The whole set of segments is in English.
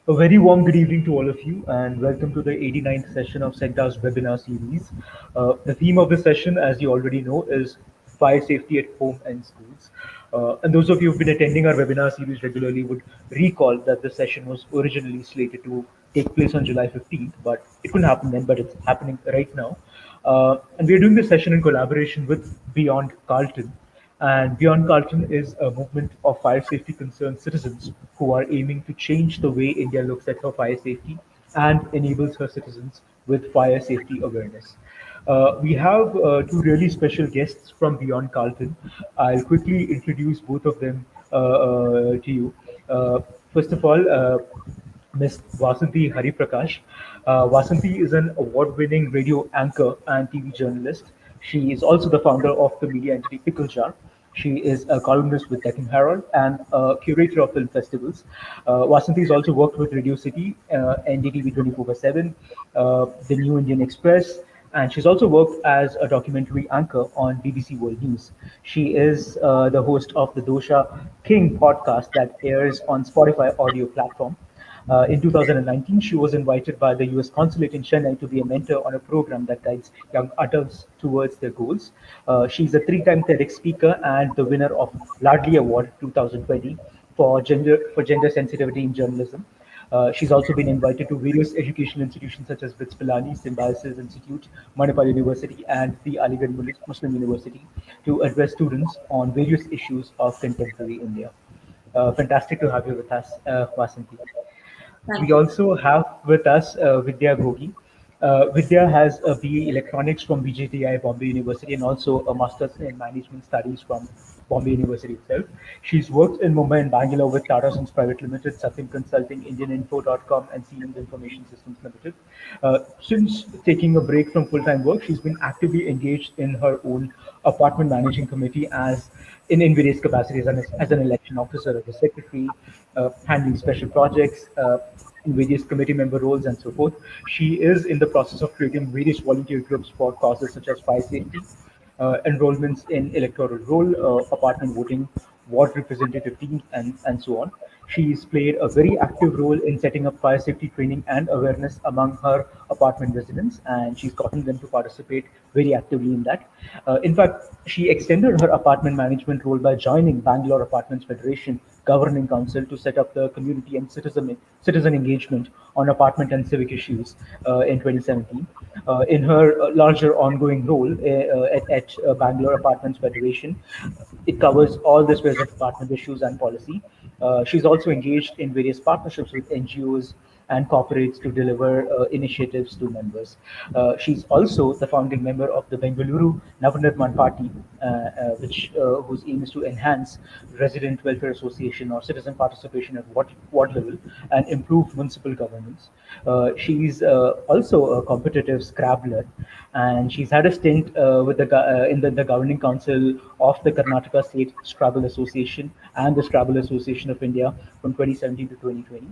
A very warm good evening to all of you, and welcome to the 89th session of CENTA's webinar series. The theme of this session, as you already know, is fire safety at home and schools. And those of you who've been attending our webinar series regularly would recall that this session was originally slated to take place on July 15th, but it couldn't happen then, but it's happening right now. And we're doing this session in collaboration with Beyond Carlton. And Beyond Carlton is a movement of fire safety concerned citizens who are aiming to change the way India looks at her fire safety and enables her citizens with fire safety awareness. We have two really special guests from Beyond Carlton. I'll quickly introduce both of them to you. Uh, First of all, Ms. Vasanthi Hariprakash. Vasanthi is an award-winning radio anchor and TV journalist. She is also the founder of the media entity Pickle Jar. She is a columnist with Deccan Herald and a curator of film festivals. Vasanthi has also worked with Radio City, NDTV 24/7, the New Indian Express, and she's also worked as a documentary anchor on BBC World News. She is the host of the Dosha King podcast that airs on Spotify audio platform. In 2019, she was invited by the US Consulate in Chennai to be a mentor on a program that guides young adults towards their goals. She's a three-time TEDx speaker and the winner of Ladli Award 2020 for gender sensitivity in journalism. She's also been invited to various educational institutions such as BITS Pilani, Symbiosis Institute, Manipal University, and the Aligarh Muslim University to address students on various issues of contemporary India. Fantastic to have you with us, Vasanthi. Thank We you. also have with us Vidya Gogi. Vidya has a BE Electronics from BJTI Bombay University and also a Master's in Management Studies from Bombay University itself. She's worked in Mumbai and Bangalore with Tata Sons Private Limited, Satyam Consulting, IndianInfo.com, and Siemens Information Systems Limited. Since taking a break from full-time work, she's been actively engaged in her own apartment managing committee in various capacities as an election officer, as a secretary, handling special projects, in various committee member roles and so forth. She is in the process of creating various volunteer groups for causes such as fire safety, enrollments in electoral roll, apartment voting, ward representative teams, and so on. She's played a very active role in setting up fire safety training and awareness among her apartment residents, and she's gotten them to participate very actively in that. In fact, she extended her apartment management role by joining Bangalore Apartments Federation Governing Council to set up the community and citizen engagement on apartment and civic issues in 2017. In her larger ongoing role at Bangalore Apartments Federation, it covers all the spheres of apartment issues and policy. She's also engaged in various partnerships with NGOs and corporates to deliver initiatives to members. She's also the founding member of the Bengaluru Navnirman Party, whose aim is to enhance resident welfare association or citizen participation at ward level and improve municipal governance. She's also a competitive Scrabbler, and she's had a stint in the governing council of the Karnataka State Scrabble Association and the Scrabble Association of India from 2017 to 2020,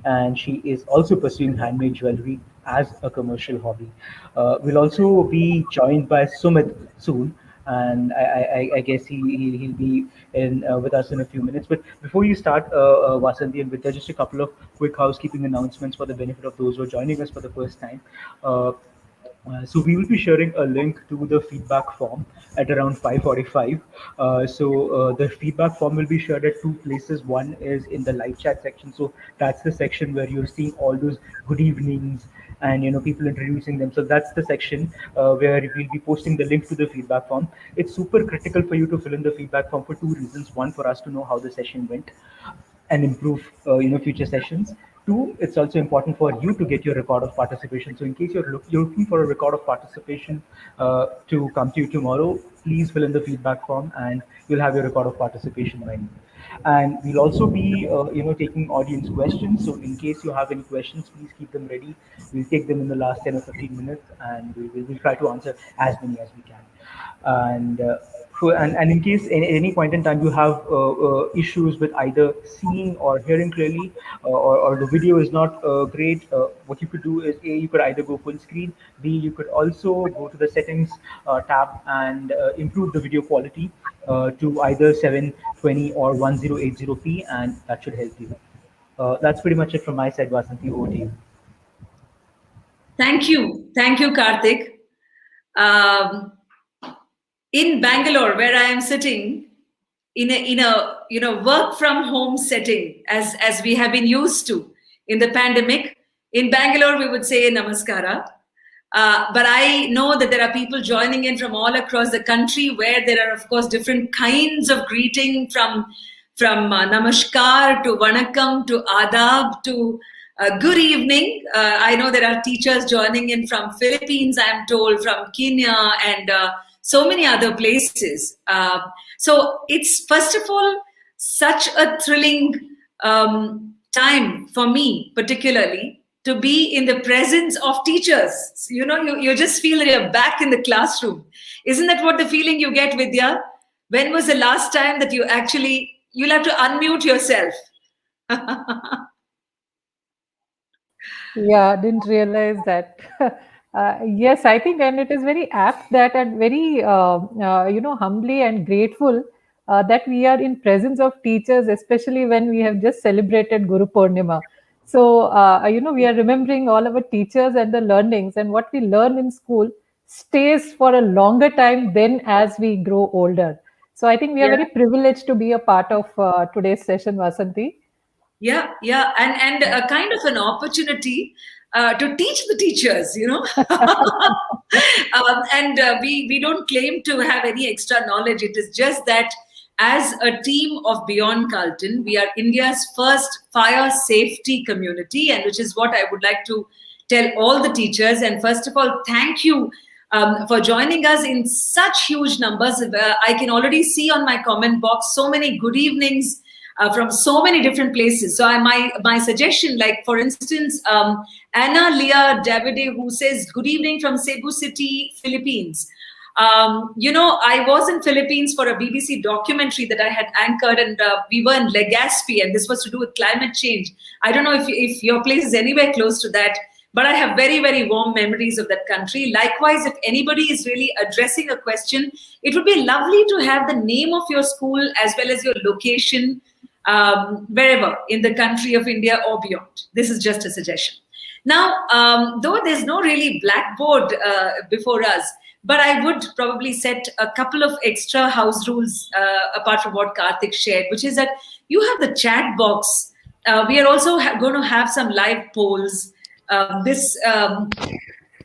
and she is also pursuing handmade jewelry as a commercial hobby. We'll also be joined by Sumit soon, and I guess he'll be with us in a few minutes. But before you start, Vasanthi and Vidya, just a couple of quick housekeeping announcements for the benefit of those who are joining us for the first time. Uh, so we will be sharing a link to the feedback form at around 5:45. The feedback form will be shared at two places. One is in the live chat section. So that's the section where you're seeing all those good evenings and people introducing them. So that's the section where we'll be posting the link to the feedback form. It's super critical for you to fill in the feedback form for two reasons. One, for us to know how the session went and improve future sessions. Two, it's also important for you to get your record of participation. So in case you're looking for a record of participation to come to you tomorrow, please fill in the feedback form and you'll have your record of participation by me. And we'll also be taking audience questions. So in case you have any questions, please keep them ready. We'll take them in the last 10 or 15 minutes and we'll try to answer as many as we can. And and in case at any point in time you have issues with either seeing or hearing clearly, or the video is not great, what you could do is, A, you could either go full screen, B, you could also go to the settings tab and improve the video quality to either 720 or 1080p, and that should help you. That's pretty much it from my side, Vasanti. Over to you. Thank you, Karthik. Um, in Bangalore, where I am sitting, in a work from home setting, as we have been used to in the pandemic, in Bangalore we would say namaskara. But I know that there are people joining in from all across the country, where there are, of course, different kinds of greeting, from namaskar to vanakkam to adab to good evening. I know there are teachers joining in from Philippines, I'm told, from Kenya, and so many other places. So it's, first of all, such a thrilling time for me, particularly, to be in the presence of teachers. You just feel that you're back in the classroom. Isn't that what the feeling you get, Vidya? When was the last time that you'll have to unmute yourself? Yeah, didn't realize that. Yes, I think, and it is very apt that, and very, humbly and grateful that we are in presence of teachers, especially when we have just celebrated Guru Purnima. So, we are remembering all our teachers and the learnings, and what we learn in school stays for a longer time than as we grow older. So, I think we are Yeah. very privileged to be a part of today's session, Vasanti. Yeah, and a kind of an opportunity to teach the teachers, and we don't claim to have any extra knowledge. It is just that, as a team of Beyond Carlton, we are India's first fire safety community, and which is what I would like to tell all the teachers. And first of all, thank you for joining us in such huge numbers. I can already see on my comment box so many good evenings from so many different places. So my suggestion, like for instance, Anna Leah Davide, who says, good evening from Cebu City, Philippines. I was in Philippines for a BBC documentary that I had anchored, and we were in Legazpi, and this was to do with climate change. I don't know if your place is anywhere close to that, but I have very, very warm memories of that country. Likewise, if anybody is really addressing a question, it would be lovely to have the name of your school as well as your location, wherever in the country of India or beyond. This is just a suggestion. Now, though there's no really blackboard before us, but I would probably set a couple of extra house rules apart from what Karthik shared, which is that you have the chat box. We are also going to have some live polls. This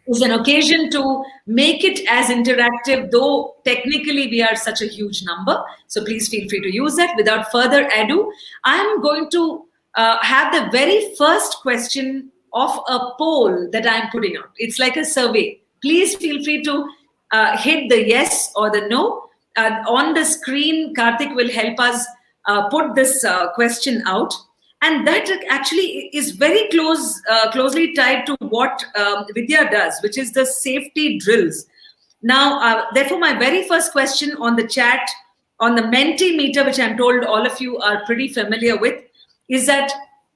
is an occasion to make it as interactive, though technically we are such a huge number. So please feel free to use that. Without further ado, I'm going to have the very first question of a poll that I'm putting out. It's like a survey. Please feel free to hit the yes or the no. On the screen, Karthik will help us put this question out. And that actually is very closely tied to what Vidya does, which is the safety drills. Now, therefore, my very first question on the chat, on the Mentimeter, which I'm told all of you are pretty familiar with, is that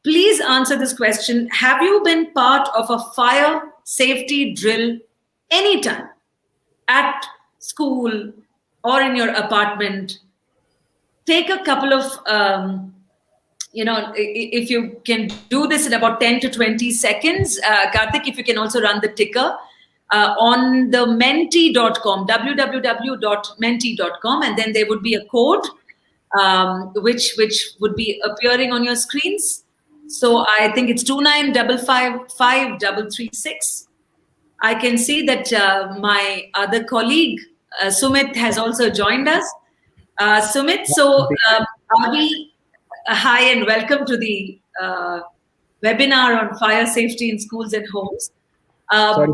please answer this question. Have you been part of a fire safety drill anytime? At school or in your apartment? Take a couple of... if you can do this in about 10 to 20 seconds, Karthik, if you can also run the ticker on the menti.com, www.menti.com, and then there would be a code which would be appearing on your screens. So I think it's 29555336. I can see that my other colleague, Sumit, has also joined us. Sumit, so are we... Hi and welcome to the webinar on fire safety in schools and homes. Are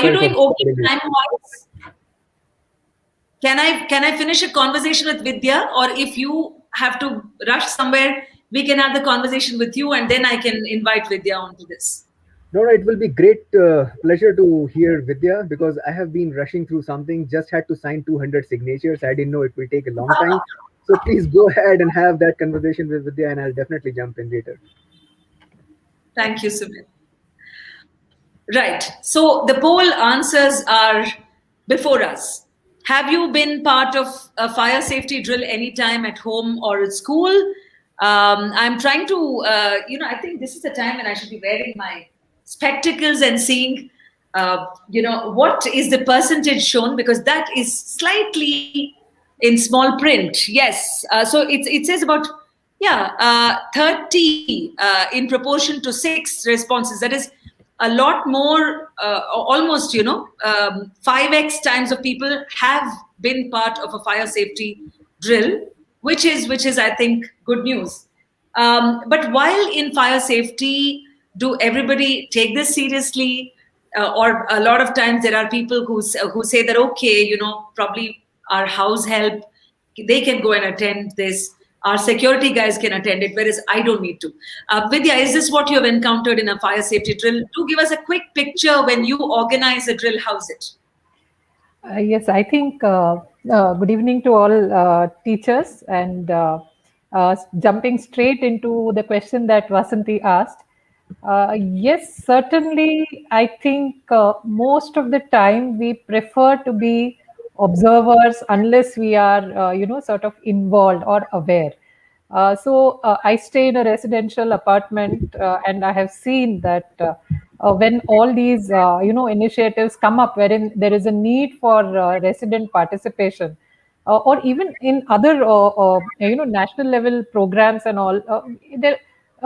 you doing okay time-wise? Can I finish a conversation with Vidya, or if you have to rush somewhere, we can have the conversation with you, and then I can invite Vidya onto this. No, it will be great pleasure to hear Vidya, because I have been rushing through something, just had to sign 200 signatures. I didn't know it will take a long time. So please go ahead and have that conversation with Vidya, and I'll definitely jump in later. Thank you, Sumit. Right. So the poll answers are before us. Have you been part of a fire safety drill anytime at home or at school? I'm trying to, I think this is the time when I should be wearing my spectacles and seeing, what is the percentage shown, because that is slightly in small print. Yes. So it says about, 30 in proportion to 6 responses. That is a lot more, almost, 5x times of people have been part of a fire safety drill, which is I think good news. But while in fire safety, do everybody take this seriously? Or a lot of times there are people who say that, okay, probably our house help, they can go and attend this. Our security guys can attend it, whereas I don't need to. Vidya, is this what you have encountered in a fire safety drill? Do give us a quick picture when you organize a drill. How's it? Yes, I think good evening to all teachers, and jumping straight into the question that Vasanti asked. Yes, certainly, I think most of the time we prefer to be observers unless we are, sort of involved or aware. So I stay in a residential apartment, and I have seen that when all these initiatives come up, wherein there is a need for resident participation, or even in other national level programs and all, there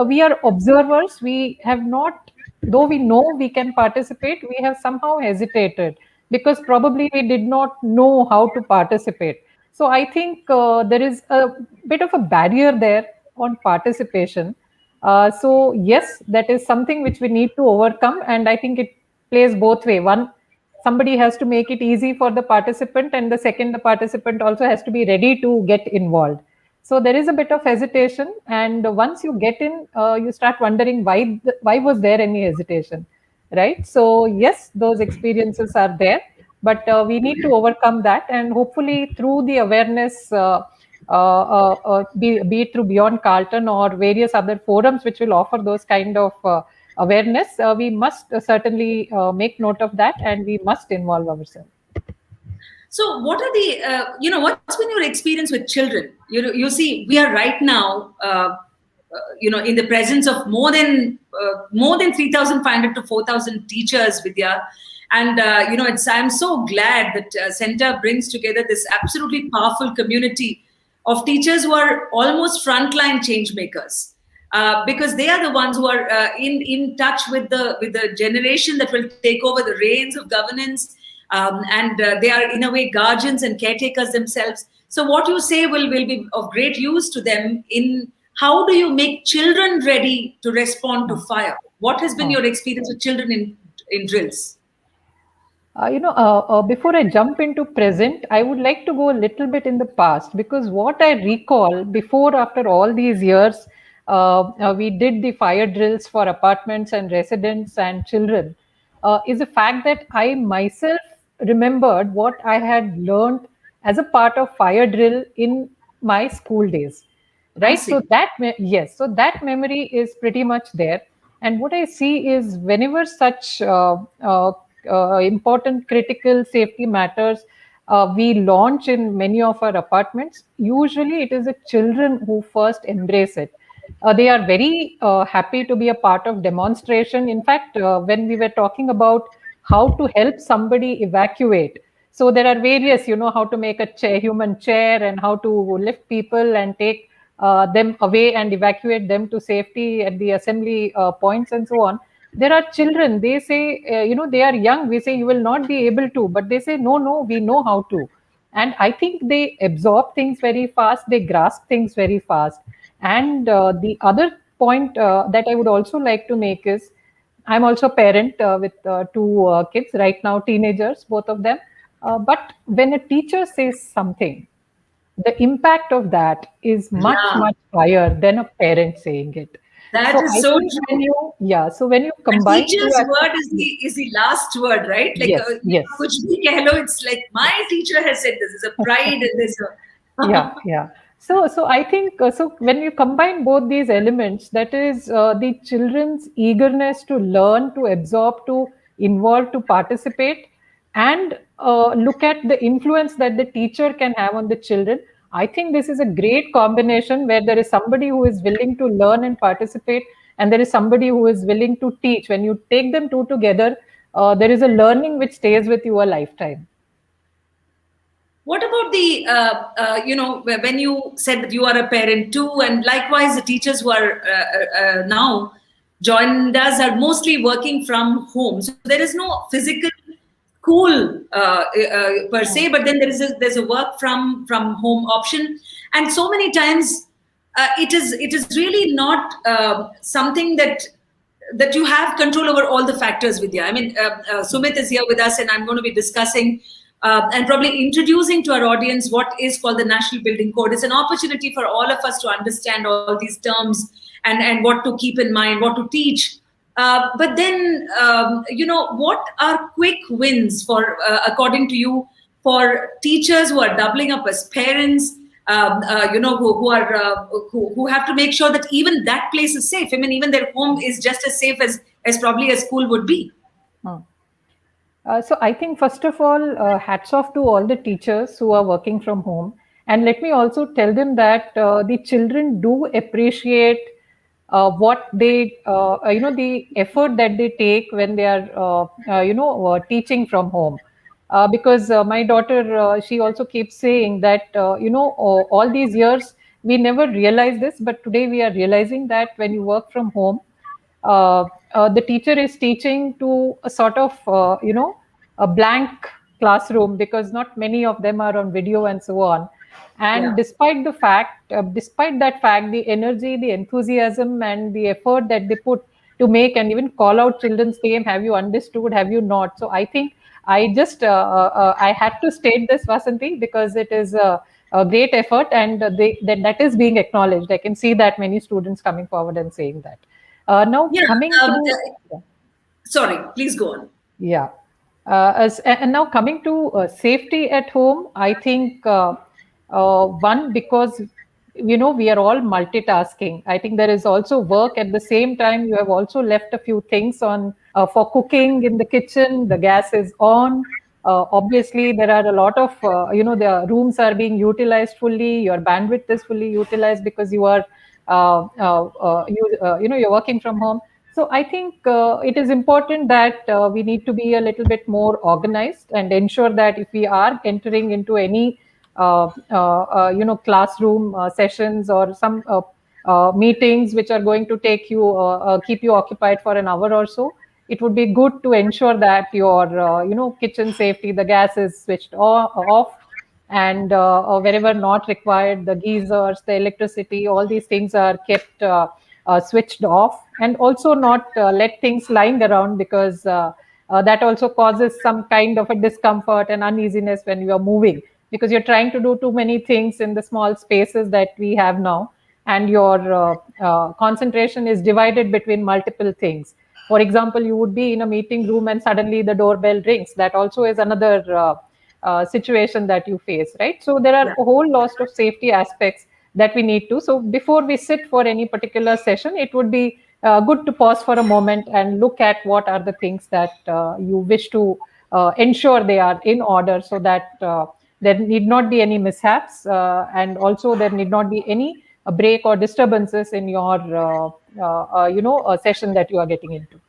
we are observers. We have not, though we know we can participate, we have somehow hesitated because probably we did not know how to participate. So I think there is a bit of a barrier there on participation. So yes, that is something which we need to overcome, and I think it plays both way. One, somebody has to make it easy for the participant, and the second, the participant also has to be ready to get involved. So there is a bit of hesitation, and once you get in, you start wondering why was there any hesitation, right? So yes, those experiences are there, but we need to overcome that, and hopefully through the awareness, be it through Beyond Carlton or various other forums which will offer those kind of awareness, we must certainly make note of that, and we must involve ourselves. So, what are the, what's been your experience with children? You see, we are right now, in the presence of more than 3,500 to 4,000 teachers, Vidya. And, I'm so glad that CENTA brings together this absolutely powerful community of teachers who are almost frontline change makers. Because they are the ones who are in touch with the generation that will take over the reins of governance. And they are in a way guardians and caretakers themselves. So what you say will be of great use to them in how do you make children ready to respond to fire? What has been your experience with children in drills? Before I jump into present, I would like to go a little bit in the past, because what I recall before, after all these years, we did the fire drills for apartments and residents and children, is the fact that I myself remembered what I had learned as a part of fire drill in my school days, right? So yes, so that memory is pretty much there. And what I see is whenever such important critical safety matters we launch in many of our apartments, usually it is the children who first embrace it. They are very happy to be a part of demonstration. In fact, when we were talking about how to help somebody evacuate, so there are various, how to make a human chair, and how to lift people and take them away and evacuate them to safety at the assembly points and so on. There are children, they say, they are young. We say, you will not be able to, but they say, no, we know how to. And I think they absorb things very fast, they grasp things very fast. And the other point that I would also like to make is, I'm also a parent with two kids right now, teenagers, both of them. But when a teacher says something, the impact of that is much, much higher than a parent saying it. That is so true. So when you combine, teacher's word is the last word, right? Like, yes. It's like my teacher has said this. Is a pride in this. yeah. So I think so when you combine both these elements, that is the children's eagerness to learn, to absorb, to involve, to participate, and look at the influence that the teacher can have on the children. I think this is a great combination where there is somebody who is willing to learn and participate, and there is somebody who is willing to teach. When you take them two together, there is a learning which stays with you a lifetime. What about the, when you said that you are a parent too, and likewise the teachers who are now joined us are mostly working from home. So there is no physical school per se, but then there's a work from home option. And so many times it is really not something that you have control over all the factors, Vidya. I mean, Sumit is here with us, and I'm going to be discussing and probably introducing to our audience what is called the National Building Code. It's an opportunity for all of us to understand all these terms and what to keep in mind, what to teach. But then, what are quick wins for, according to you, for teachers who are doubling up as parents, who have to make sure that even that place is safe? I mean, even their home is just as safe as probably a school would be. So I think, first of all, hats off to all the teachers who are working from home. And let me also tell them that the children do appreciate what they, the effort that they take when they are, teaching from home. Because my daughter, she also keeps saying that, all these years, we never realized this, but today we are realizing that when you work from home, the teacher is teaching to a sort of, a blank classroom, because not many of them are on video and so on. And despite that fact, the energy, the enthusiasm, and the effort that they put to make and even call out children's name, have you understood, have you not? So I think I just I had to state this, Vasanti, because it is a great effort, and that is being acknowledged. I can see that many students coming forward and saying that. Now coming to sorry, please go on. Yeah. And now coming to safety at home, I think one, because we are all multitasking. I think there is also work at the same time. You have also left a few things on for cooking in the kitchen. The gas is on. Obviously, there are a lot of the rooms are being utilized fully. Your bandwidth is fully utilized because you are you're working from home. So I think it is important that we need to be a little bit more organized and ensure that if we are entering into any classroom sessions or some meetings which are going to take you keep you occupied for an hour or so, it would be good to ensure that your kitchen safety, the gas is switched off, and wherever not required, the geysers, the electricity, all these things are kept switched off, and also not let things lying around, because that also causes some kind of a discomfort and uneasiness when you are moving, because you're trying to do too many things in the small spaces that we have now, and your concentration is divided between multiple things. For example, you would be in a meeting room and suddenly the doorbell rings. That also is another situation that you face, right? So there are a whole lot of safety aspects that we need to. So before we sit for any particular session, it would be good to pause for a moment and look at what are the things that you wish to ensure they are in order, so that there need not be any mishaps, and also there need not be any break or disturbances in your session that you are getting into.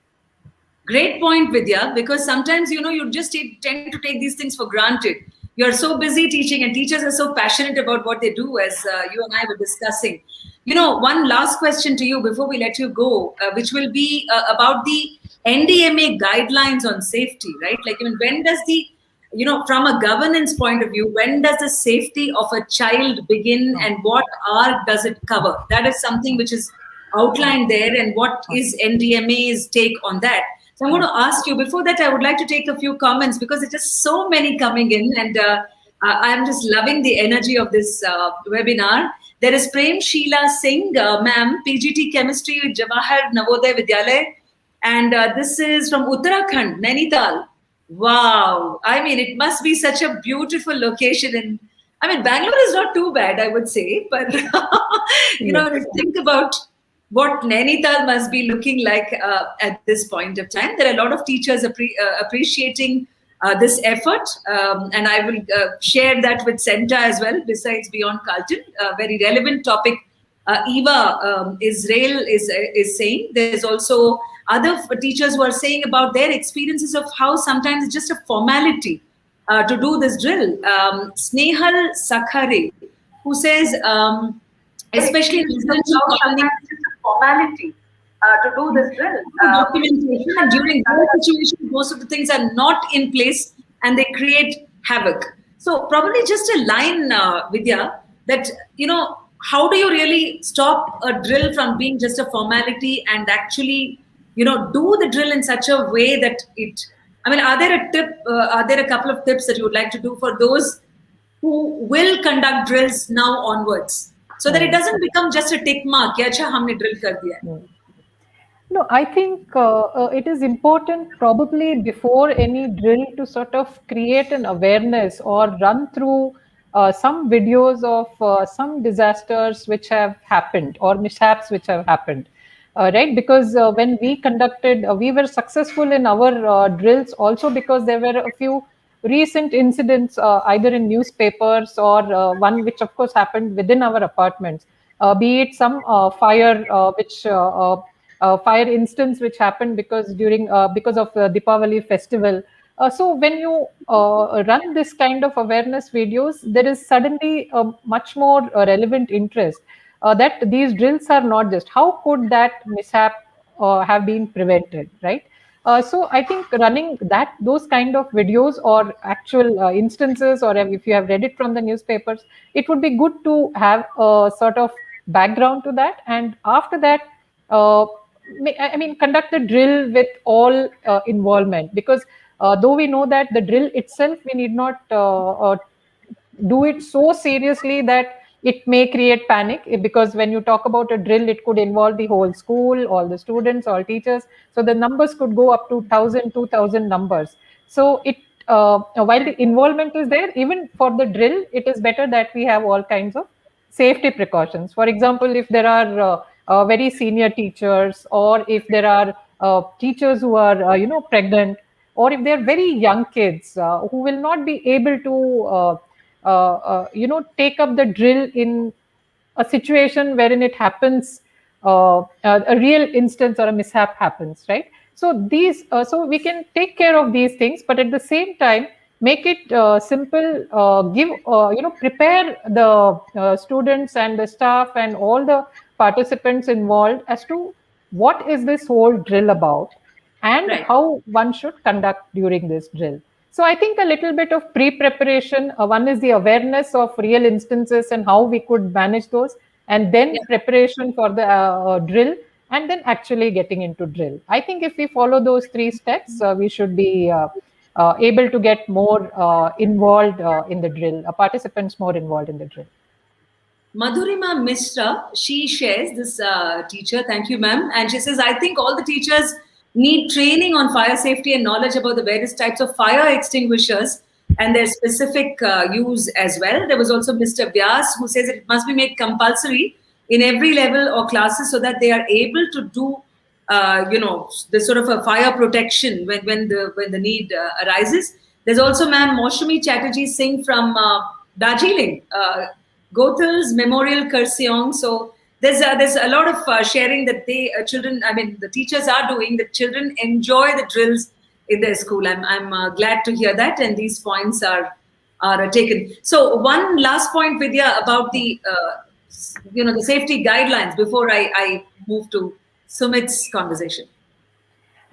Great point, Vidya, because sometimes, you just tend to take these things for granted. You're so busy teaching, and teachers are so passionate about what they do, as you and I were discussing. One last question to you before we let you go, which will be about the NDMA guidelines on safety, right? Like, when does the, from a governance point of view, when does the safety of a child begin, and what arc does it cover? That is something which is outlined there, and what is NDMA's take on that? So I'm going to ask you, before that, I would like to take a few comments, because it's just so many coming in, and I'm just loving the energy of this webinar. There is Prem Sheila Singh, ma'am, PGT Chemistry with Jawahar Navodaya Vidyalaya. And this is from Uttarakhand, Nainital. Wow. I mean, it must be such a beautiful location. Bangalore is not too bad, I would say. But, think about what Nainital must be looking like at this point of time. There are a lot of teachers appreciating this effort, and I will share that with CENTA as well. Besides Beyond Carlton, a very relevant topic. Eva Israel is saying. There's also other teachers who are saying about their experiences of how sometimes it's just a formality to do this drill. Snehal Sakhare, who says, especially in residential colonies, it's just a formality to do this drill. Documentation, and during war situations, most of the things are not in place and they create havoc. So, probably just a line, Vidya, that, how do you really stop a drill from being just a formality and actually, do the drill in such a way that it. I mean, are there a couple of tips that you would like to do for those who will conduct drills now onwards, so that it doesn't become just a tick mark? Yeah, अच्छा, हमने drill कर दिया है. No, I think it is important probably before any drill to sort of create an awareness or run through some videos of some disasters which have happened or mishaps which have happened. Right, because when we conducted, we were successful in our drills also because there were a few recent incidents either in newspapers or one which of course happened within our apartments, be it some fire instance which happened because of Deepavali festival. So when you run this kind of awareness videos, there is suddenly a much more relevant interest that these drills are not just how could that mishap have been prevented, right? So I think running those kind of videos or actual instances, or if you have read it from the newspapers, it would be good to have a sort of background to that, and after that, conduct the drill with all involvement, because though we know that the drill itself, we need not do it so seriously that it may create panic, because when you talk about a drill, it could involve the whole school, all the students, all teachers. So the numbers could go up to 1,000, 2,000 numbers. So while the involvement is there, even for the drill, it is better that we have all kinds of safety precautions. For example, if there are very senior teachers, or if there are teachers who are pregnant, or if they are very young kids who will not be able to take up the drill in a situation wherein it happens, a real instance or a mishap happens, right? So we can take care of these things, but at the same time make it simple, prepare the students and the staff and all the participants involved as to what is this whole drill about, and Right. how one should conduct during this drill. So I think a little bit of pre-preparation. One is the awareness of real instances and how we could manage those, and then preparation for the drill, and then actually getting into drill. I think if we follow those three steps, we should be able to get more involved in the drill, participants more involved in the drill. Madhurima Mishra, she shares this teacher. Thank you, ma'am. And she says, I think all the teachers need training on fire safety and knowledge about the various types of fire extinguishers and their specific use as well. There was also Mr. Vyas, who says it must be made compulsory in every level or classes so that they are able to do, this sort of a fire protection when the need arises. There's also ma'am Moshumi Chatterjee Singh from Darjeeling. Gothal's Memorial Kurseong. So there's a lot of sharing that the teachers are doing. The children enjoy the drills in their school. I'm glad to hear that, and these points are taken. So one last point, Vidya, about the the safety guidelines before I move to Sumit's conversation.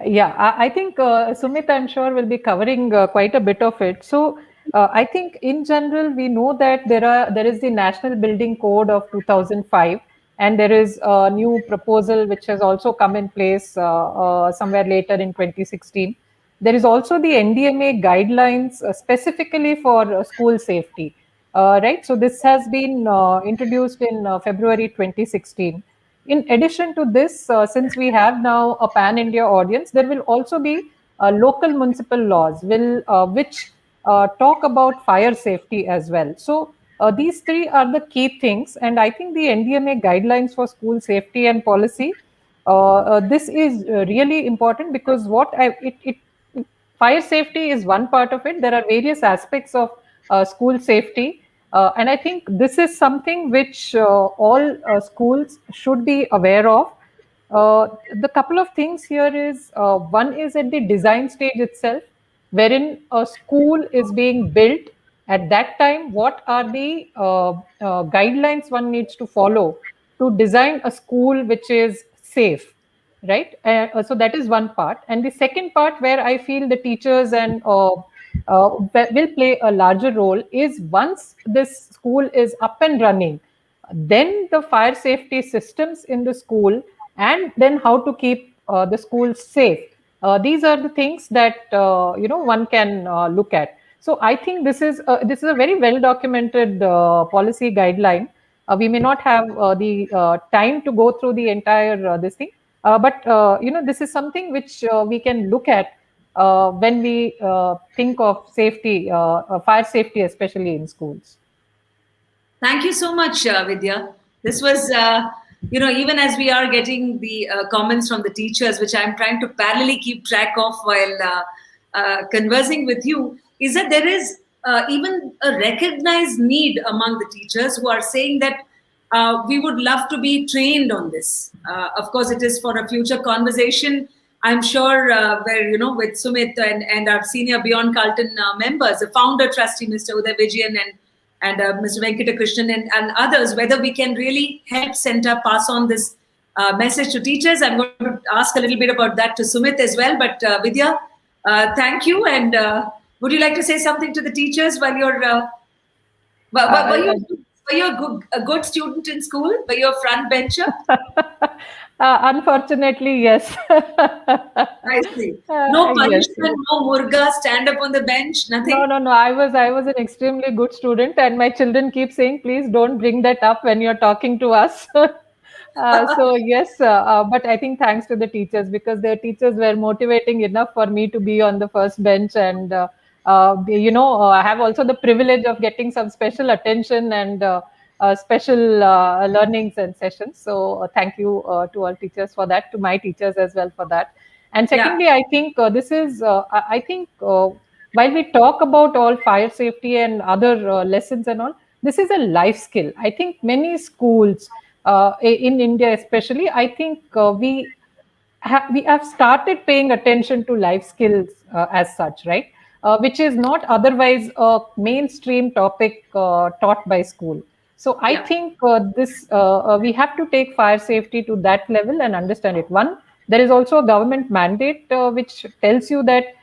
Yeah, I think Sumit, I'm sure, will be covering quite a bit of it. So I think in general, we know that there is the National Building Code of 2005, and there is a new proposal which has also come in place somewhere later in 2016. There is also the NDMA guidelines specifically for school safety, right? So this has been introduced in February 2016. In addition to this, since we have now a pan-India audience, there will also be local municipal laws which talk about fire safety as well. So these three are the key things, and I think the NDMA guidelines for school safety and policy, this is really important, because fire safety is one part of it. There are various aspects of school safety. And I think this is something which all schools should be aware of. The couple of things here is one is at the design stage itself, wherein a school is being built. At that time, what are the guidelines one needs to follow to design a school which is safe, right? So that is one part. And the second part where I feel the teachers and will play a larger role is once this school is up and running, then the fire safety systems in the school, and then how to keep the school safe. These are the things that one can look at. So I think this is a very well documented policy guideline. We may not have the time to go through the entire this thing, but this is something which we can look at when we think of safety, fire safety, especially in schools. Thank you so much, Vidya. This was, even as we are getting the comments from the teachers, which I'm trying to parallelly keep track of while conversing with you, is that there is even a recognized need among the teachers who are saying that we would love to be trained on this. Of course, it is for a future conversation. I'm sure with Sumit and our senior Beyond Carlton members, the founder trustee, Mr. Uday Vijayan, and Mr. Venkata Krishnan and others, whether we can really help CENTA pass on this message to teachers. I'm going to ask a little bit about that to Sumit as well. But Vidya, thank you. And would you like to say something to the teachers while you're... were you a good student in school? Were you a front bencher? Unfortunately, yes. I see. No punishment, yes. no murga, stand up on the bench, nothing? No. I was an extremely good student, and my children keep saying, please don't bring that up when you're talking to us. So yes, but I think thanks to the teachers, because their teachers were motivating enough for me to be on the first bench. And I have also the privilege of getting some special attention and special learnings and sessions. So thank you to all teachers for that, to my teachers as well for that. And secondly, I think this is, I think while we talk about all fire safety and other lessons and all, this is a life skill. I think many schools in India, especially, I think we have started paying attention to life skills as such, right? Which is not otherwise a mainstream topic taught by school. So I think this we have to take fire safety to that level and understand it. One, there is also a government mandate which tells you that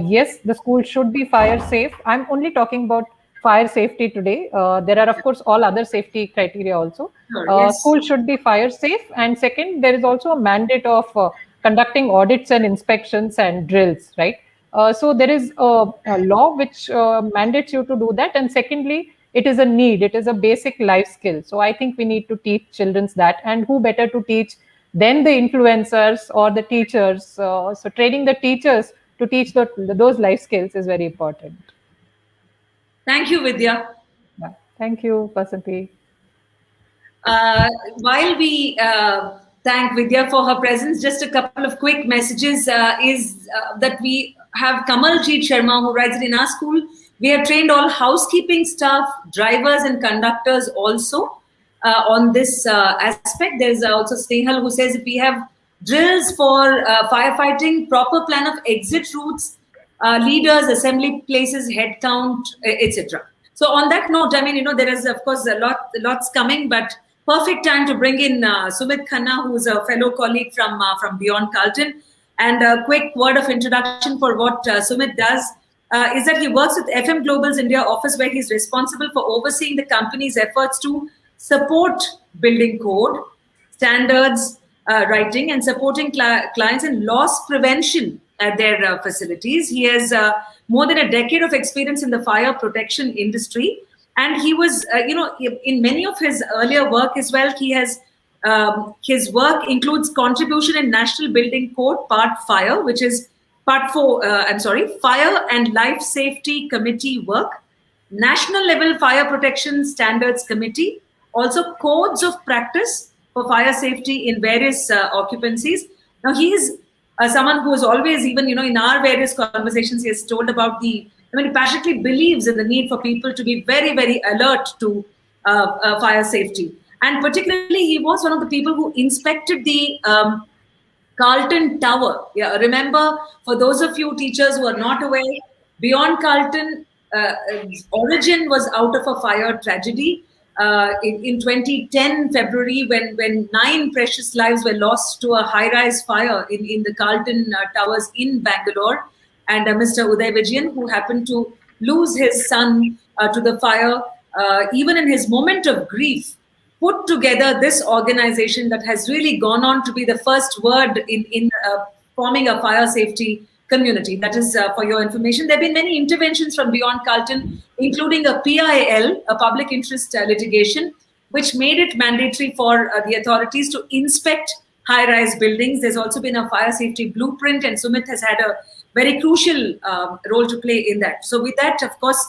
yes, the school should be fire safe. I'm only talking about fire safety today. There are, of course, all other safety criteria also. Sure, yes. School should be fire safe. And second, there is also a mandate of conducting audits and inspections and drills, right? So there is a law which mandates you to do that. And secondly, it is a need. It is a basic life skill. So I think we need to teach children that. And who better to teach than the influencers or the teachers? So training the teachers to teach those life skills is very important. Thank you, Vidya. Yeah. Thank you, Vasanti. While we thank Vidya for her presence, just a couple of quick messages is that we have Kamaljeet Sharma, who writes it in our school. We have trained all housekeeping staff, drivers and conductors also on this aspect. There's also Snehal who says if we have drills for firefighting, proper plan of exit routes, leaders, assembly places, head count, etc. So on that note, I mean, there is of course lots coming, but perfect time to bring in Sumit Khanna, who's a fellow colleague from Beyond Carlton. And a quick word of introduction for what Sumit does is that he works with FM Global's India office, where he's responsible for overseeing the company's efforts to support building code, standards, writing, and supporting clients in loss prevention at their facilities. He has more than a decade of experience in the fire protection industry. And he was, in many of his earlier work as well, he has, his work includes contribution in National Building Code Part Fire, which is Part 4, Fire and Life Safety Committee work, National Level Fire Protection Standards Committee, also codes of practice for fire safety in various occupancies. Now, he is someone who is always, even, in our various conversations, he has told about he passionately believes in the need for people to be very, very alert to fire safety. And particularly, he was one of the people who inspected the Carlton Tower. Yeah, remember, for those of you teachers who are not aware, Beyond Carlton origin was out of a fire tragedy in 2010 February, when 9 precious lives were lost to a high-rise fire in the Carlton Towers in Bangalore, and Mr. Uday Vijayan, who happened to lose his son to the fire, even in his moment of grief, put together this organization that has really gone on to be the first word in forming a fire safety community. That is for your information. There have been many interventions from Beyond Carlton, including a PIL, a public interest litigation, which made it mandatory for the authorities to inspect high-rise buildings. There's also been a fire safety blueprint, and Sumit has had a very crucial role to play in that. So with that, of course,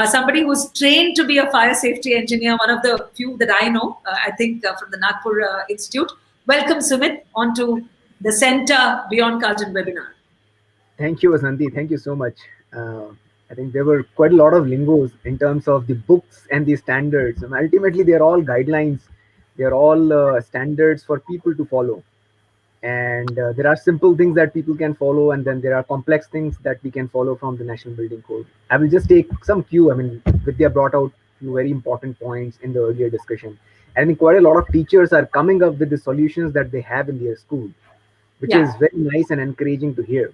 somebody who's trained to be a fire safety engineer, one of the few that I know, I think from the Nagpur Institute. Welcome, Sumit, onto the CENTA Beyond Carlton webinar. Thank you, Vasanti. Thank you so much. I think there were quite a lot of lingos in terms of the books and the standards. And ultimately, they are all guidelines. They are all standards for people to follow. And there are simple things that people can follow, and then there are complex things that we can follow from the National Building Code. I will just take some cue. I mean, Vidya brought out a few very important points in the earlier discussion. I think quite a lot of teachers are coming up with the solutions that they have in their school, which is very nice and encouraging to hear.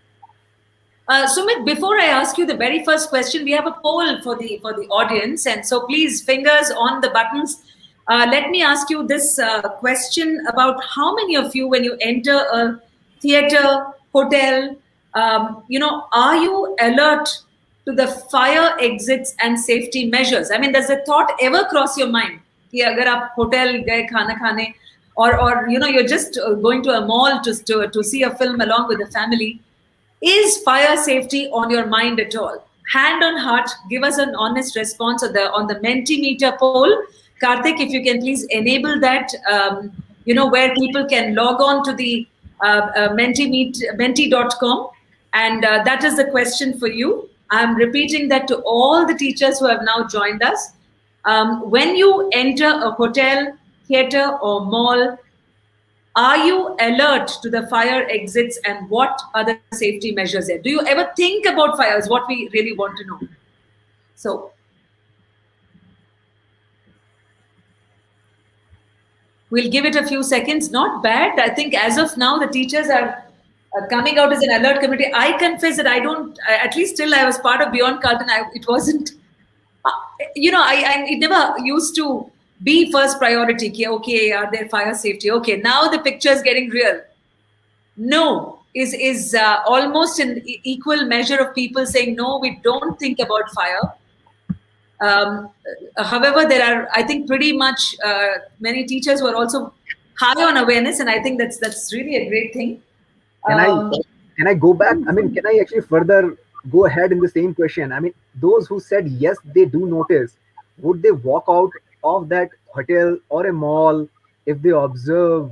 Sumit, before I ask you the very first question, we have a poll for the audience, and so please, fingers on the buttons. Let me ask you this question about how many of you, when you enter a theater, hotel, are you alert to the fire exits and safety measures? I mean, does the thought ever cross your mind? Ki agar aap hotel gaye khana khane, or you're just going to a mall to see a film along with the family, is fire safety on your mind at all? Hand on heart, give us an honest response on the Mentimeter poll. Karthik, if you can please enable that, where people can log on to the menti.com, and that is the question for you. I'm repeating that to all the teachers who have now joined us. When you enter a hotel, theater, or mall, are you alert to the fire exits and what are the safety measures there? Do you ever think about fires? What we really want to know. So, we'll give it a few seconds. Not bad. I think as of now, the teachers are coming out as an alert committee. I confess that I don't, at least till I was part of Beyond Carlton, it wasn't, it never used to be first priority. Okay, are there fire safety? Okay, now the picture is getting real. No is almost an equal measure of people saying, no, we don't think about fire. However, there are, I think, pretty much many teachers who are also high on awareness, and I think that's really a great thing. Can I go back? I mean, can I actually further go ahead in the same question? I mean, those who said yes, they do notice, would they walk out of that hotel or a mall if they observe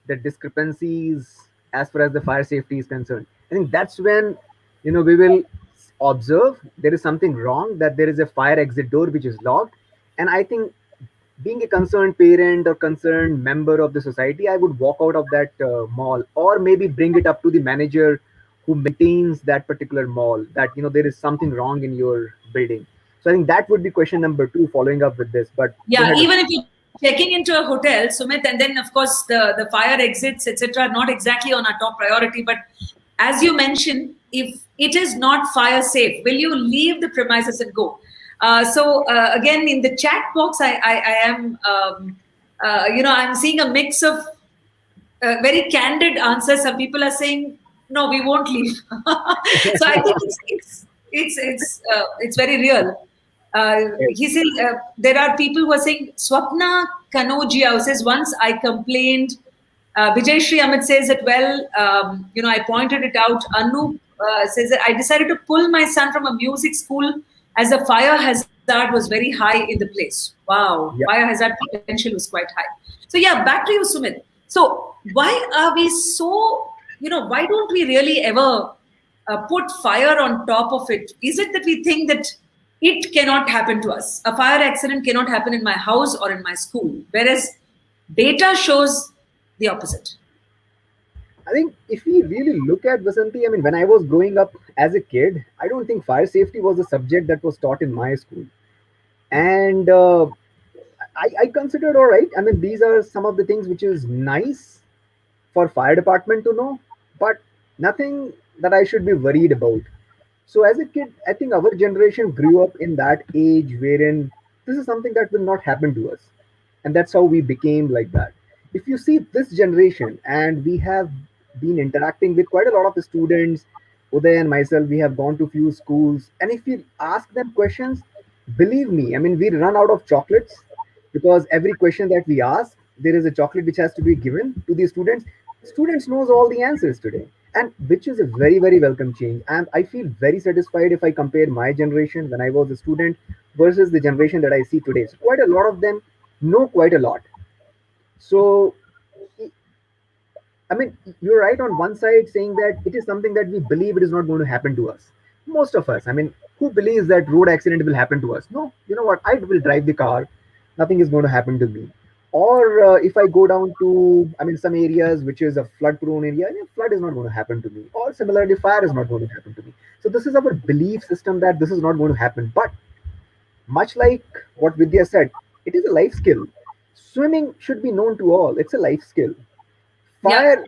the discrepancies as far as the fire safety is concerned? I think that's when we will observe there is something wrong, that there is a fire exit door which is locked. And I think, being a concerned parent or concerned member of the society, I would walk out of that mall, or maybe bring it up to the manager who maintains that particular mall, that there is something wrong in your building. So I think that would be question number 2, following up with this. But yeah, even if you're checking into a hotel, Sumit, and then of course the fire exits, etc., not exactly on our top priority. But as you mentioned, if it is not fire safe, will you leave the premises and go? So again, in the chat box, I am, I'm seeing a mix of very candid answers. Some people are saying, no, we won't leave. So I think it's very real. He said there are people who are saying, Swapna Kanojia says, once I complained. Vijay Shri Amit says that, well, I pointed it out. Anu says that I decided to pull my son from a music school as the fire hazard was very high in the place. Wow, yeah. Fire hazard potential was quite high. So yeah, back to you, Sumit. So why are we so, why don't we really ever put fire on top of it? Is it that we think that it cannot happen to us? A fire accident cannot happen in my house or in my school, whereas data shows the opposite. I think if we really look at Vasanti, I mean, when I was growing up as a kid, I don't think fire safety was a subject that was taught in my school. And I considered all right. I mean, these are some of the things which is nice for fire department to know, but nothing that I should be worried about. So as a kid, I think our generation grew up in that age wherein this is something that will not happen to us. And that's how we became like that. If you see this generation, and we have been interacting with quite a lot of the students, Uday and myself, we have gone to few schools. And if you ask them questions, believe me, I mean, we run out of chocolates because every question that we ask, there is a chocolate which has to be given to the students. Students knows all the answers today, and which is a very, very welcome change. And I feel very satisfied if I compare my generation when I was a student versus the generation that I see today. So quite a lot of them know quite a lot. So I mean, you're right on one side saying that it is something that we believe it is not going to happen to us. Most of us, I mean, who believes that road accident will happen to us? No, you know what? I will drive the car. Nothing is going to happen to me. Or if I go down to, I mean, some areas which is a flood-prone area, yeah, flood is not going to happen to me. Or similarly, fire is not going to happen to me. So this is our belief system that this is not going to happen. But much like what Vidya said, it is a life skill. Swimming should be known to all. It's a life skill. Yeah. Fire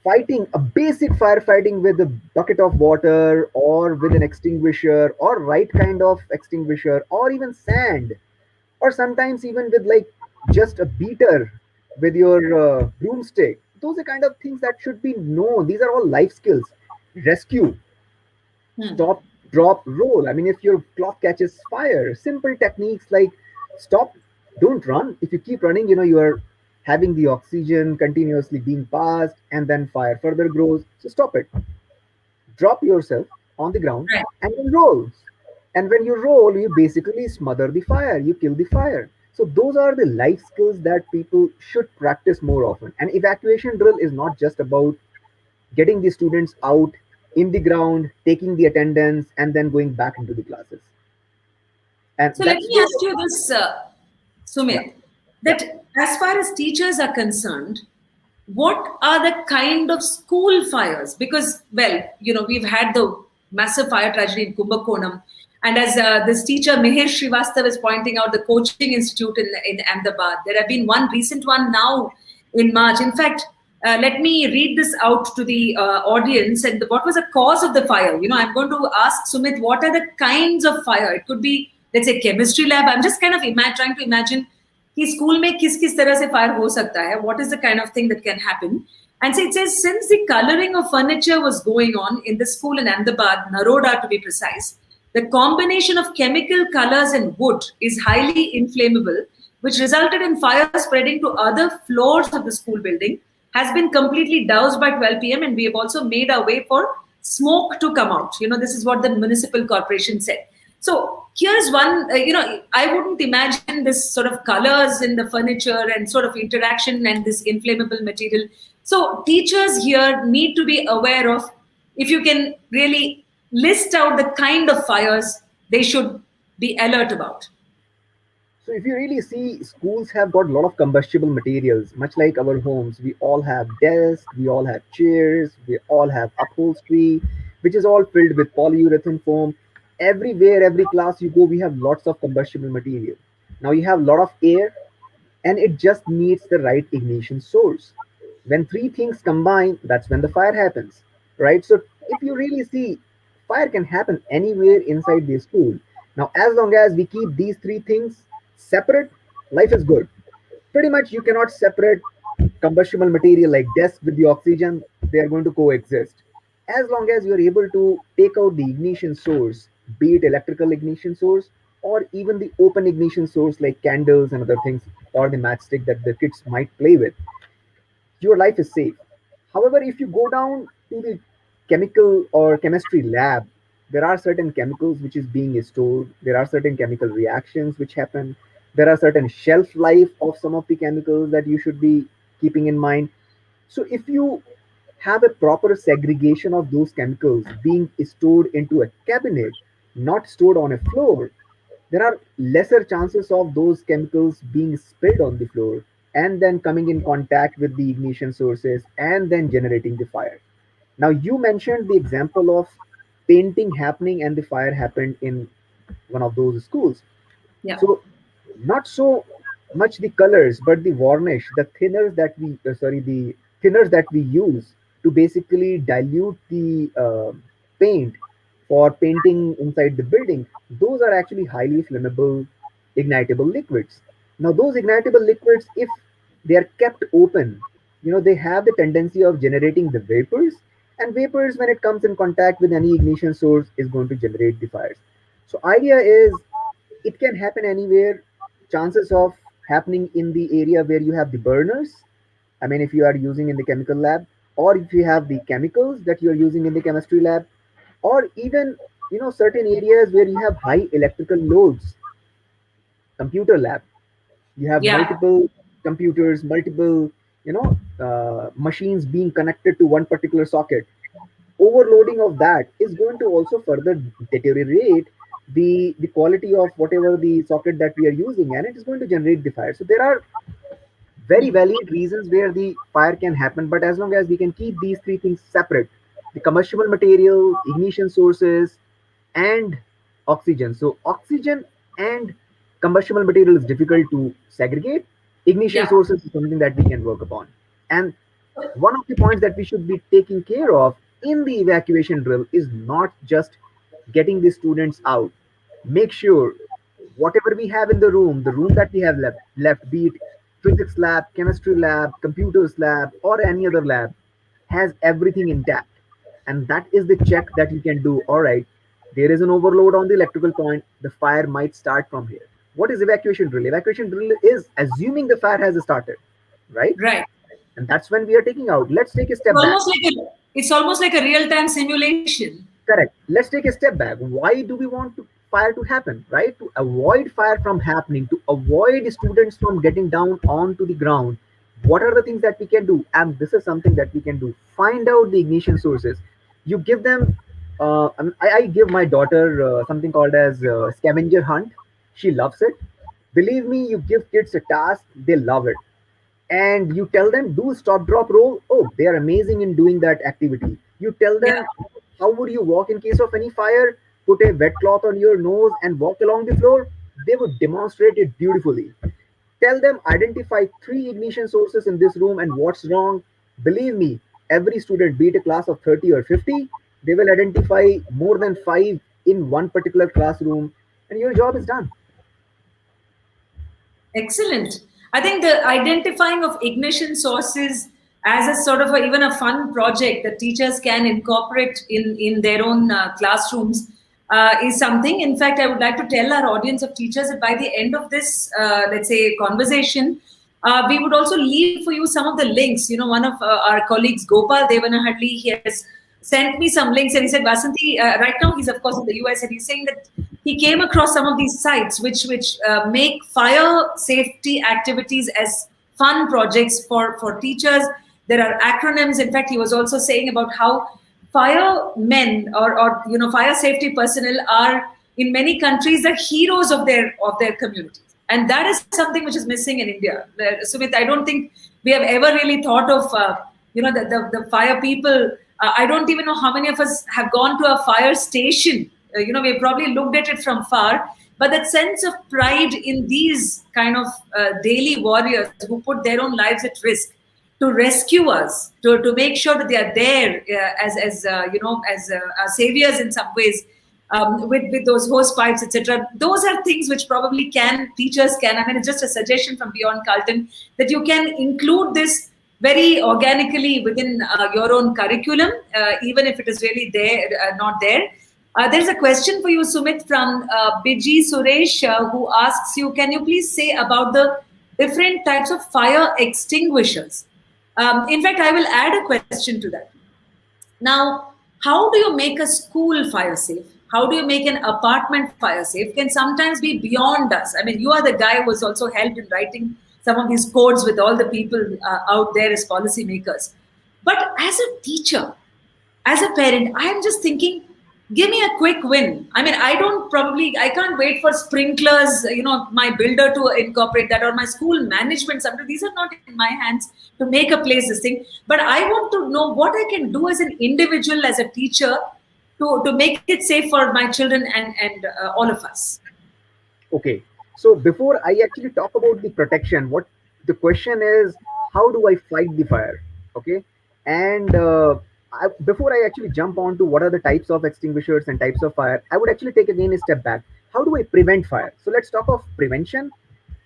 fighting, a basic firefighting with a bucket of water or with an extinguisher or right kind of extinguisher or even sand or sometimes even with like just a beater with your broomstick. Those are kind of things that should be known. These are all life skills. Rescue, Hmm. stop, drop, roll. I mean, if your cloth catches fire, simple techniques like stop, don't run. If you keep running, you are having the oxygen continuously being passed and then fire further grows. So stop it. Drop yourself on the ground Right. and then roll. And when you roll, you basically smother the fire, you kill the fire. So those are the life skills that people should practice more often. And evacuation drill is not just about getting the students out in the ground, taking the attendance, and then going back into the classes. And So let that's me where, ask you this, yeah, Sumit, yeah. that as far as teachers are concerned, what are the kind of school fires? Because, well, we've had the massive fire tragedy in Kumbakonam. And as this teacher, Mahesh Srivastav, is pointing out, the coaching institute in Ahmedabad, there have been one recent one now in March. In fact, let me read this out to the audience. And what was the cause of the fire? I'm going to ask Sumit, what are the kinds of fire? It could be, let's say, chemistry lab. I'm just kind of trying to imagine कि school में किस किस तरह से fire हो सकता है, what is the kind of thing that can happen. And so it says, since the coloring of furniture was going on in the school in Ahmedabad, Naroda to be precise, the combination of chemical colors and wood is highly inflammable, which resulted in fire spreading to other floors of the school building, has been completely doused by 12 p.m. And we have also made our way for smoke to come out. This is what the municipal corporation said. So here's one, I wouldn't imagine this sort of colors in the furniture and sort of interaction and this inflammable material. So teachers here need to be aware of, if you can really list out the kind of fires they should be alert about. So if you really see, schools have got a lot of combustible materials, much like our homes. We all have desks, we all have chairs, we all have upholstery, which is all filled with polyurethane foam. Everywhere, every class you go, we have lots of combustible material. Now you have a lot of air, and it just needs the right ignition source. When three things combine, that's when the fire happens, right? So if you really see, fire can happen anywhere inside the school. Now, as long as we keep these three things separate, life is good. Pretty much, you cannot separate combustible material like desk with the oxygen. They are going to coexist. As long as you are able to take out the ignition source, be it electrical ignition source or even the open ignition source like candles and other things, or the matchstick that the kids might play with, your life is safe. However, if you go down to the chemical or chemistry lab, there are certain chemicals which is being stored. There are certain chemical reactions which happen. There are certain shelf life of some of the chemicals that you should be keeping in mind. So if you have a proper segregation of those chemicals being stored into a cabinet, not stored on a floor, there are lesser chances of those chemicals being spilled on the floor and then coming in contact with the ignition sources and then generating the fire. Now, you mentioned the example of painting happening and the fire happened in one of those schools. Yeah. So, not so much the colors, but the varnish, the thinners that the thinners that we use to basically dilute the paint for painting inside the building. Those are actually highly flammable, ignitable liquids. Now, those ignitable liquids, if they are kept open, they have the tendency of generating the vapors, and vapors, when it comes in contact with any ignition source, is going to generate the fires. So, idea is it can happen anywhere. Chances of happening in the area where you have the burners, I mean, if you are using in the chemical lab, or if you have the chemicals that you are using in the chemistry lab, or even certain areas where you have high electrical loads, computer lab, you have Yeah. multiple computers, multiple machines being connected to one particular socket. Overloading of that is going to also further deteriorate the quality of whatever the socket that we are using, and it is going to generate the fire. So there are very valid reasons where the fire can happen, but as long as we can keep these three things separate, the combustible material, ignition sources, and oxygen. So oxygen and combustible material is difficult to segregate. Ignition Yeah. sources is something that we can work upon. And one of the points that we should be taking care of in the evacuation drill is not just getting the students out. Make sure whatever we have in the room that we have left, be it physics lab, chemistry lab, computers lab, or any other lab, has everything intact. And that is the check that you can do. All right, there is an overload on the electrical point. The fire might start from here. What is evacuation drill? Evacuation drill is assuming the fire has started, right? Right. And that's when we are taking out. Let's take a It's step back. almost like it's almost like a real-time simulation. Correct. Let's take a step back. Why do we want fire to happen, right? To avoid fire from happening, to avoid students from getting down onto the ground. What are the things that we can do? And this is something that we can do. Find out the ignition sources. You give them. I give my daughter something called as scavenger hunt. She loves it. Believe me, you give kids a task, they love it, and you tell them do stop drop roll. Oh, they are amazing in doing that activity. You tell Yeah. them how would you walk in case of any fire. Put a wet cloth on your nose and walk along the floor. They would demonstrate it beautifully. Tell them identify 3 ignition sources in this room and what's wrong. Believe me, every student, be it a class of 30 or 50, they will identify more than 5 in one particular classroom, and your job is done. Excellent. I think the identifying of ignition sources as a sort of even a fun project that teachers can incorporate in their own classrooms is something. In fact, I would like to tell our audience of teachers that by the end of this, let's say, conversation, we would also leave for you some of the links. One of our colleagues, Gopal Devanahadli, he has sent me some links and he said, Vasanti, right now he's of course in the US, and he's saying that he came across some of these sites which make fire safety activities as fun projects for teachers. There are acronyms. In fact, he was also saying about how firemen or fire safety personnel are in many countries the heroes of their communities, and that is something which is missing in India. Sumit, I don't think we have ever really thought of the fire people. I don't even know how many of us have gone to a fire station. We've probably looked at it from far, but that sense of pride in these kind of daily warriors who put their own lives at risk to rescue us, to make sure that they are there as saviors in some ways, with those hose pipes, etc. Those are things which probably teachers can. I mean, it's just a suggestion from Beyond Carlton that you can include this very organically within your own curriculum, even if it is really there, not there. There's a question for you, Sumit, from Biji Suresh, who asks you, can you please say about the different types of fire extinguishers? In fact, I will add a question to that. Now, how do you make a school fire safe? How do you make an apartment fire safe? Can sometimes be beyond us. I mean, you are the guy who has also helped in writing some of these codes with all the people out there as policymakers. But as a teacher, as a parent, I'm just thinking, give me a quick win. I mean, I can't wait for sprinklers, my builder to incorporate that, or my school management. Sometimes these are not in my hands to make a place this thing. But I want to know what I can do as an individual, as a teacher, to make it safe for my children and all of us. Okay. So before I actually talk about the protection, what the question is, how do I fight the fire? Okay. And before I actually jump on to what are the types of extinguishers and types of fire, I would actually take again a step back. How do I prevent fire? So let's talk of prevention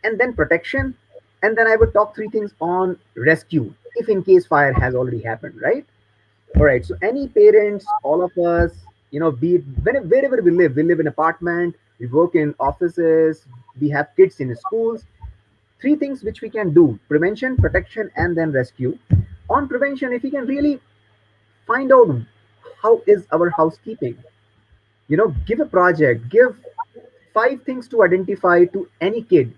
and then protection. And then I would talk three things on rescue if in case fire has already happened, right? All right. So any parents, all of us, be it wherever we live in apartment, we work in offices, we have kids in schools. Three things which we can do: prevention, protection, and then rescue. On prevention, if we can really find out how is our housekeeping, give a project, give five things to identify to any kid.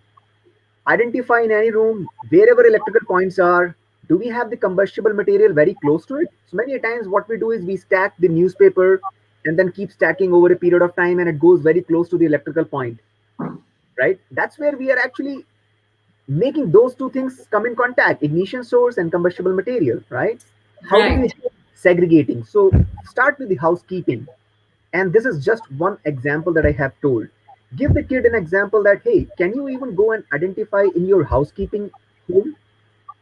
Identify in any room wherever electrical points are. Do we have the combustible material very close to it? So many times what we do is we stack the newspaper and then keep stacking over a period of time, and it goes very close to the electrical point, right? That's where we are actually making those two things come in contact: ignition source and combustible material, right? How do we Right. do segregating? So start with the housekeeping, and this is just one example that I have told. Give the kid an example that, hey, can you even go and identify in your housekeeping home?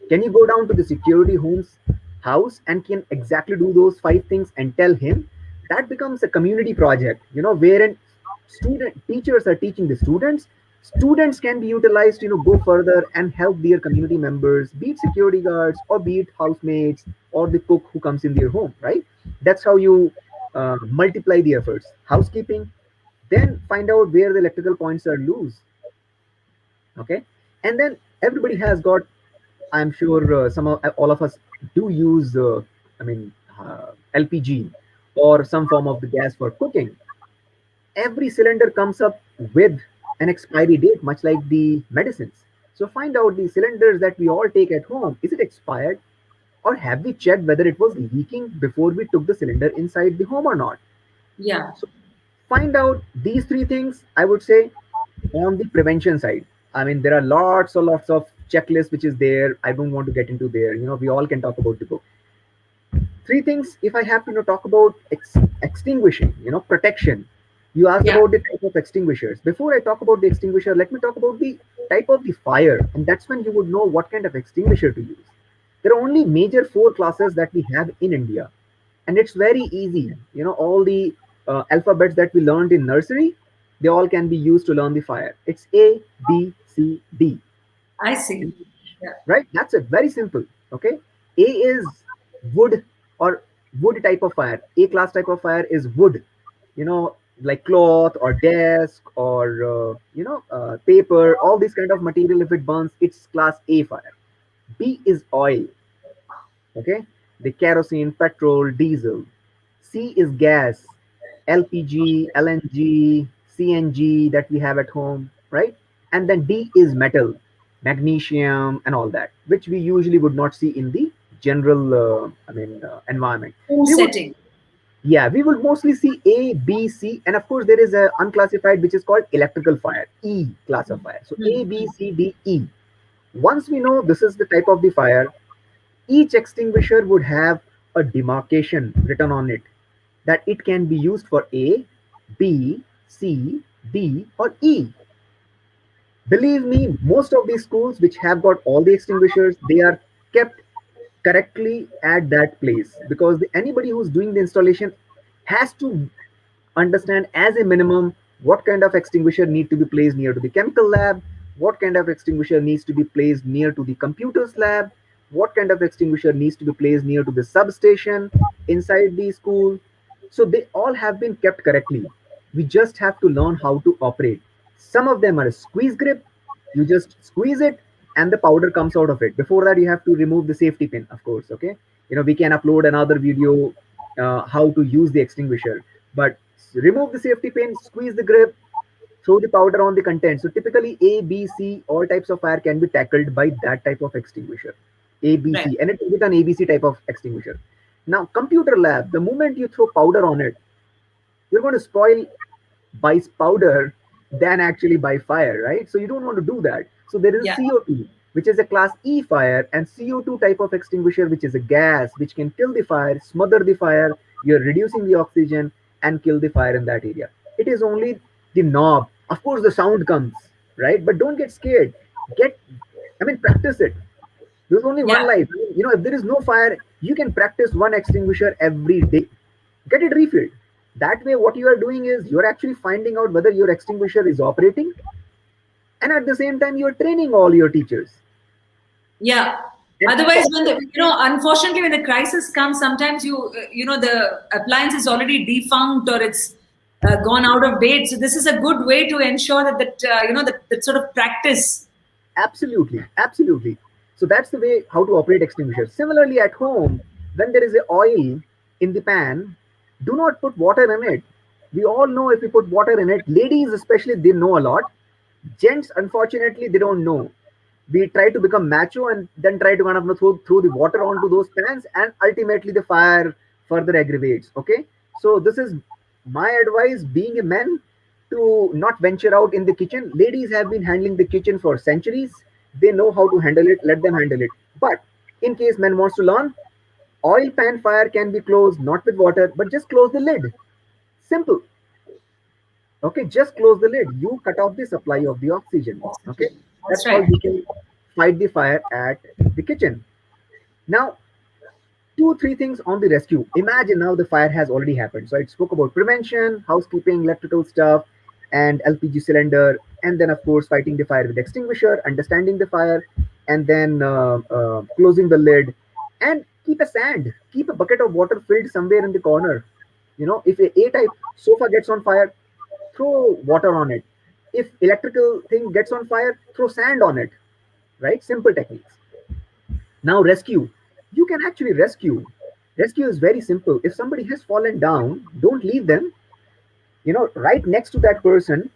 Can you go down to the security home's house and can exactly do those five things and tell him? That becomes a community project, wherein student teachers are teaching the students. Students can be utilized, go further and help their community members, be it security guards or be it housemates or the cook who comes in their home, right? That's how you multiply the efforts. Housekeeping, then find out where the electrical points are loose. Okay. And then everybody has got, I'm sure all of us do use, LPG or some form of the gas for cooking. Every cylinder comes up with an expiry date, much like the medicines. So find out the cylinders that we all take at home. Is it expired? Or have we checked whether it was leaking before we took the cylinder inside the home or not? Yeah. So find out these three things, I would say, on the prevention side. I mean, there are lots of checklists which is there. I don't want to get into there. We all can talk about the book. Three things, if I have to talk about extinguishing, protection. You asked Yeah. about the type of extinguishers. Before I talk about the extinguisher, let me talk about the type of the fire, and that's when you would know what kind of extinguisher to use. There are only major four classes that we have in India, and it's very easy. All the alphabets that we learned in nursery, they all can be used to learn the fire. It's A, B, C, D. I see. Yeah. Right? That's it. Very simple. Okay. A is wood or wood type of fire. A class type of fire is wood, like cloth or desk or, paper, all this kind of material. If it burns, it's class A fire. B is oil. Okay. The kerosene, petrol, diesel. C is gas, LPG, LNG, CNG that we have at home, right? And then D is metal, magnesium, and all that, which we usually would not see in the general, environment. Home We would, setting. yeah, we would mostly see A, B, C, and of course there is a unclassified which is called electrical fire, E class of fire. So A, B, C, D, E. Once we know this is the type of the fire, each extinguisher would have a demarcation written on it that it can be used for A, B, C, D, or E. Believe me, most of these schools which have got all the extinguishers, they are kept correctly at that place because anybody who's doing the installation has to understand as a minimum what kind of extinguisher need to be placed near to the chemical lab, what kind of extinguisher needs to be placed near to the computers lab, what kind of extinguisher needs to be placed near to the substation inside the school. So they all have been kept correctly. We just have to learn how to operate. Some of them are a squeeze grip. You just squeeze it and the powder comes out of it. Before that, you have to remove the safety pin, of course. Okay. We can upload another video how to use the extinguisher. But remove the safety pin, squeeze the grip, throw the powder on the content. So typically A, B, C, all types of fire can be tackled by that type of extinguisher. Right. ABC, and it is with an ABC type of extinguisher. Now, computer lab, the moment you throw powder on it, you're going to spoil by powder than actually by fire, right? So you don't want to do that. So there is Yeah. CO2, which is a class E fire, and CO2 type of extinguisher, which is a gas which can kill the fire, smother the fire. You're reducing the oxygen and kill the fire in that area. It is only the knob. Of course, the sound comes, right? But don't get scared. Get, I mean, practice it. There's only one Yeah. life. You know, if there is no fire, you can practice one extinguisher every day. Get it refilled. That way, what you are doing is you're actually finding out whether your extinguisher is operating, and at the same time, you're training all your teachers. Yeah. And Otherwise, when the, unfortunately, when the crisis comes, sometimes the appliance is already defunct or it's gone out of date. So this is a good way to ensure that sort of practice. absolutely, absolutely. So that's the way how to operate extinguishers. Similarly, at home, when there is a oil in the pan, do not put water in it. We all know if we put water in it, ladies especially, they know a lot. Gents, unfortunately, they don't know. We try to become macho and then try to kind of throw the water onto those pans, and ultimately the fire further aggravates. Okay, so this is my advice, being a man, to not venture out in the kitchen. Ladies have been handling the kitchen for centuries. They know how to handle it. Let them handle it. But in case men wants to learn, oil pan fire can be closed not with water, but just close the lid. Simple. Okay, just close the lid. You cut off the supply of the oxygen. Okay, That's that's how right. you can fight the fire at the kitchen. Now, two, three things on the rescue. Imagine now the fire has already happened. So I spoke about prevention, housekeeping, electrical stuff, and LPG cylinder, and then of course fighting the fire with extinguisher, understanding the fire, and then closing the lid, and keep a bucket of water filled somewhere in the corner. You know, if a type sofa gets on fire, throw water on it. If electrical thing gets on fire, throw sand on it. Right? Simple techniques. Now rescue. You can actually rescue. Rescue is very simple. If somebody has fallen down, don't leave them. You know, right next to that person,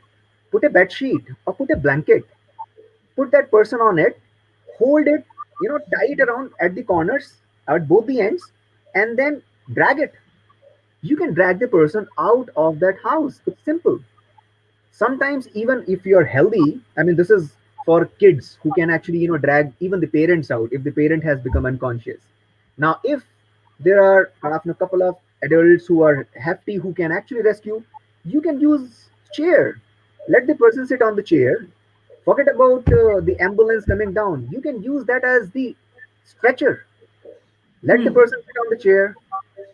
put a bed sheet or put a blanket. Put that person on it, hold it, tie it around at the corners, at both the ends, and then drag it. You can drag the person out of that house. It's simple. Sometimes even if you're healthy, I mean, this is for kids who can actually drag even the parents out if the parent has become unconscious. Now if there are a couple of adults who are hefty who can actually rescue, you can use chair. Let the person sit on the chair. Forget about the ambulance coming down. You can use that as the stretcher. Let the Hmm. person sit on the chair,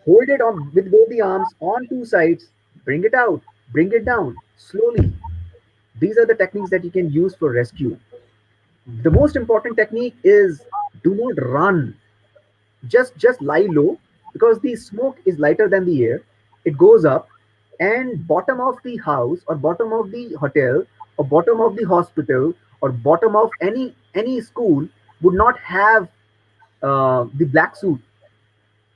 hold it on with both the arms on two sides, bring it out, bring it down slowly. These are the techniques that you can use for rescue. The most important technique is do not run. Just lie low, because the smoke is lighter than the air. It goes up, and bottom of the house or bottom of the hotel or bottom of the hospital or bottom of any school would not have the black suit,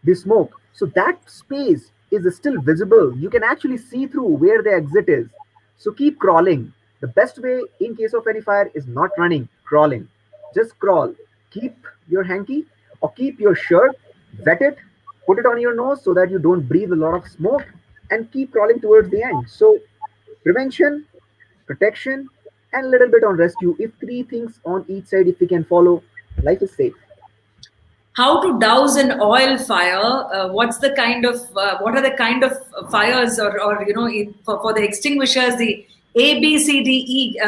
the smoke. So that space is still visible. You can actually see through where the exit is. So keep crawling. The best way in case of any fire is not running, crawling. Just crawl. Keep your hanky or keep your shirt, wet it, put it on your nose so that you don't breathe a lot of smoke, and keep crawling towards the end. So prevention, protection, and a little bit on rescue. If three things on each side, if we can follow, life is safe. How to douse an oil fire? What are the kind of fires, or for the extinguishers, the A, B, C, D, E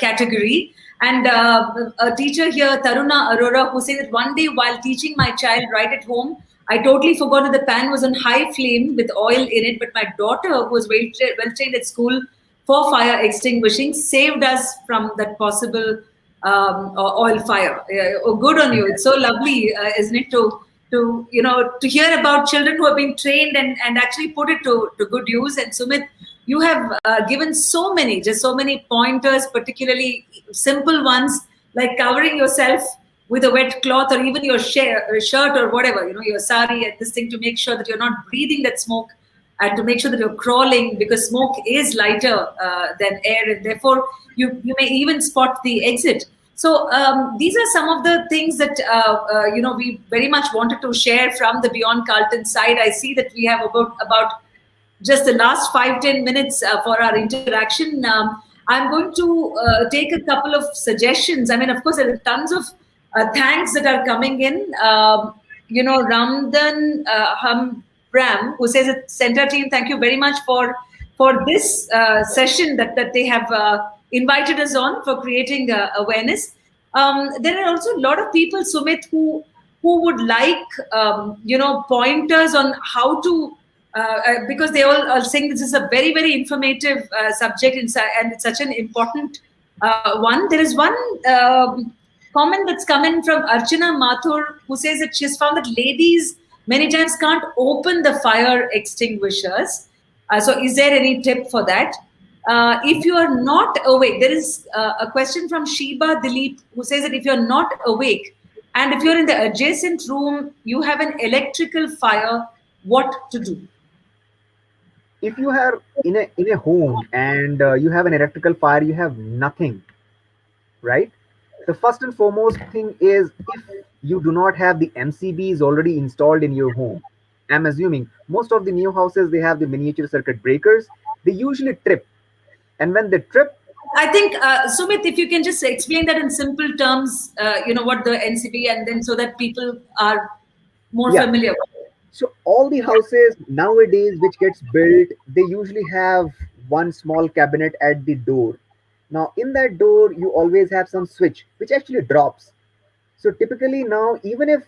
category. And a teacher here, Taruna Arora, who said that one day while teaching my child right at home, I totally forgot that the pan was on high flame with oil in it. But my daughter, who was well trained at school for fire extinguishing, saved us from that possible oil fire. Oh, good on you. It's so lovely, isn't it, to hear about children who have been trained and actually put it to good use. And Sumit, you have given just so many pointers, particularly simple ones like covering yourself with a wet cloth, or even your shirt or whatever, your sari and this thing, to make sure that you're not breathing that smoke, and to make sure that you're crawling, because smoke is lighter than air, and therefore you may even spot the exit. So these are some of the things that we very much wanted to share from the Beyond Carlton side. I see that we have about just the last 5-10 minutes for our interaction. I'm going to take a couple of suggestions. I mean, of course, there are tons of thanks that are coming in. Ramdan Hamram, who says, "CENTA team, thank you very much for this session that they have invited us on for creating awareness." There are also a lot of people, Sumit, who would like pointers on how to. Because they all are saying this is a very, very informative subject and it's such an important one. There is one comment that's come in from Archana Mathur, who says that she's found that ladies many times can't open the fire extinguishers. So is there any tip for that? If you are not awake, there is a question from Sheba Dilip, who says that if you're not awake and if you're in the adjacent room, you have an electrical fire, what to do? If you are in a home and you have an electrical fire, you have nothing, right? The first and foremost thing is, if you do not have the MCBs already installed in your home, I'm assuming most of the new houses, they have the miniature circuit breakers. They usually trip, and when they trip, I think, Sumit, if you can just explain that in simple terms, what the NCB, and then so that people are more yeah. familiar with it. So all the houses nowadays which gets built, they usually have one small cabinet at the door. Now in that door, you always have some switch which actually drops. So typically now, even if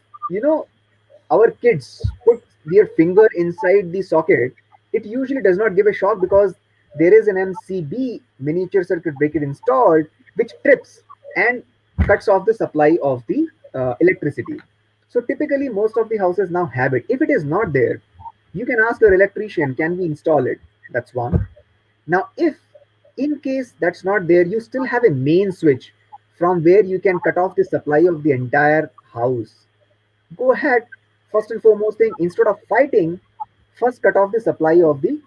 our kids put their finger inside the socket, it usually does not give a shock because there is an MCB, miniature circuit breaker, installed, which trips and cuts off the supply of the electricity. So typically most of the houses now have it. If it is not there, you can ask your electrician, can we install it? That's one. Now if in case that's not there, you still have a main switch from where you can cut off the supply of the entire house. Go ahead. First and foremost thing, instead of fighting, first cut off the supply of the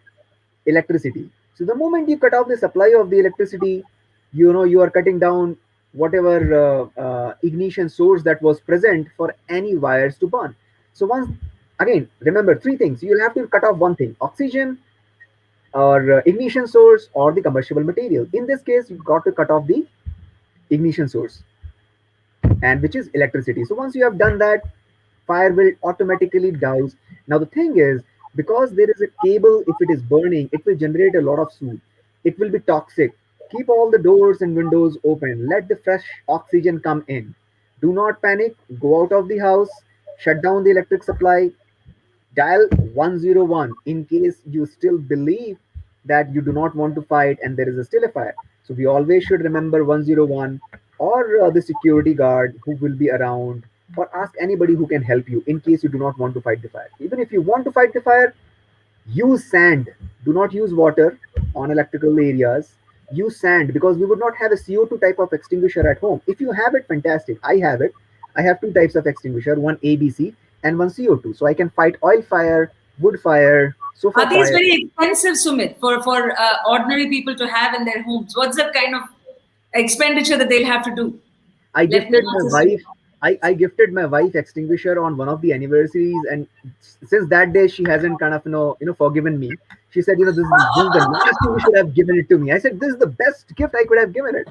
electricity. So the moment you cut off the supply of the electricity, you are cutting down whatever ignition source that was present for any wires to burn. So once again, remember three things. You'll have to cut off one thing: oxygen, or ignition source, or the combustible material. In this case, you've got to cut off the ignition source, and which is electricity. So once you have done that, fire will automatically douse. Now the thing is, because there is a cable, if it is burning, it will generate a lot of soot. It will be toxic. Keep all the doors and windows open. Let the fresh oxygen come in. Do not panic. Go out of the house. Shut down the electric supply. Dial 101 in case you still believe that you do not want to fight and there is still a fire. So we always should remember 101, or the security guard who will be around, or ask anybody who can help you in case you do not want to fight the fire. Even if you want to fight the fire, use sand. Do not use water on electrical areas. Use sand, because we would not have a CO2 type of extinguisher at home. If you have it, fantastic. I have it. I have two types of extinguisher, one ABC and one CO2. So I can fight oil fire, wood fire, sofa Are these fire. very expensive, Sumit, for ordinary people to have in their homes? What's the kind of expenditure that they'll have to do? I gifted my wife. I gifted my wife extinguisher on one of the anniversaries, and since that day she hasn't kind of forgiven me. She said, this is the last thing you should have given it to me. I said, this is the best gift I could have given it.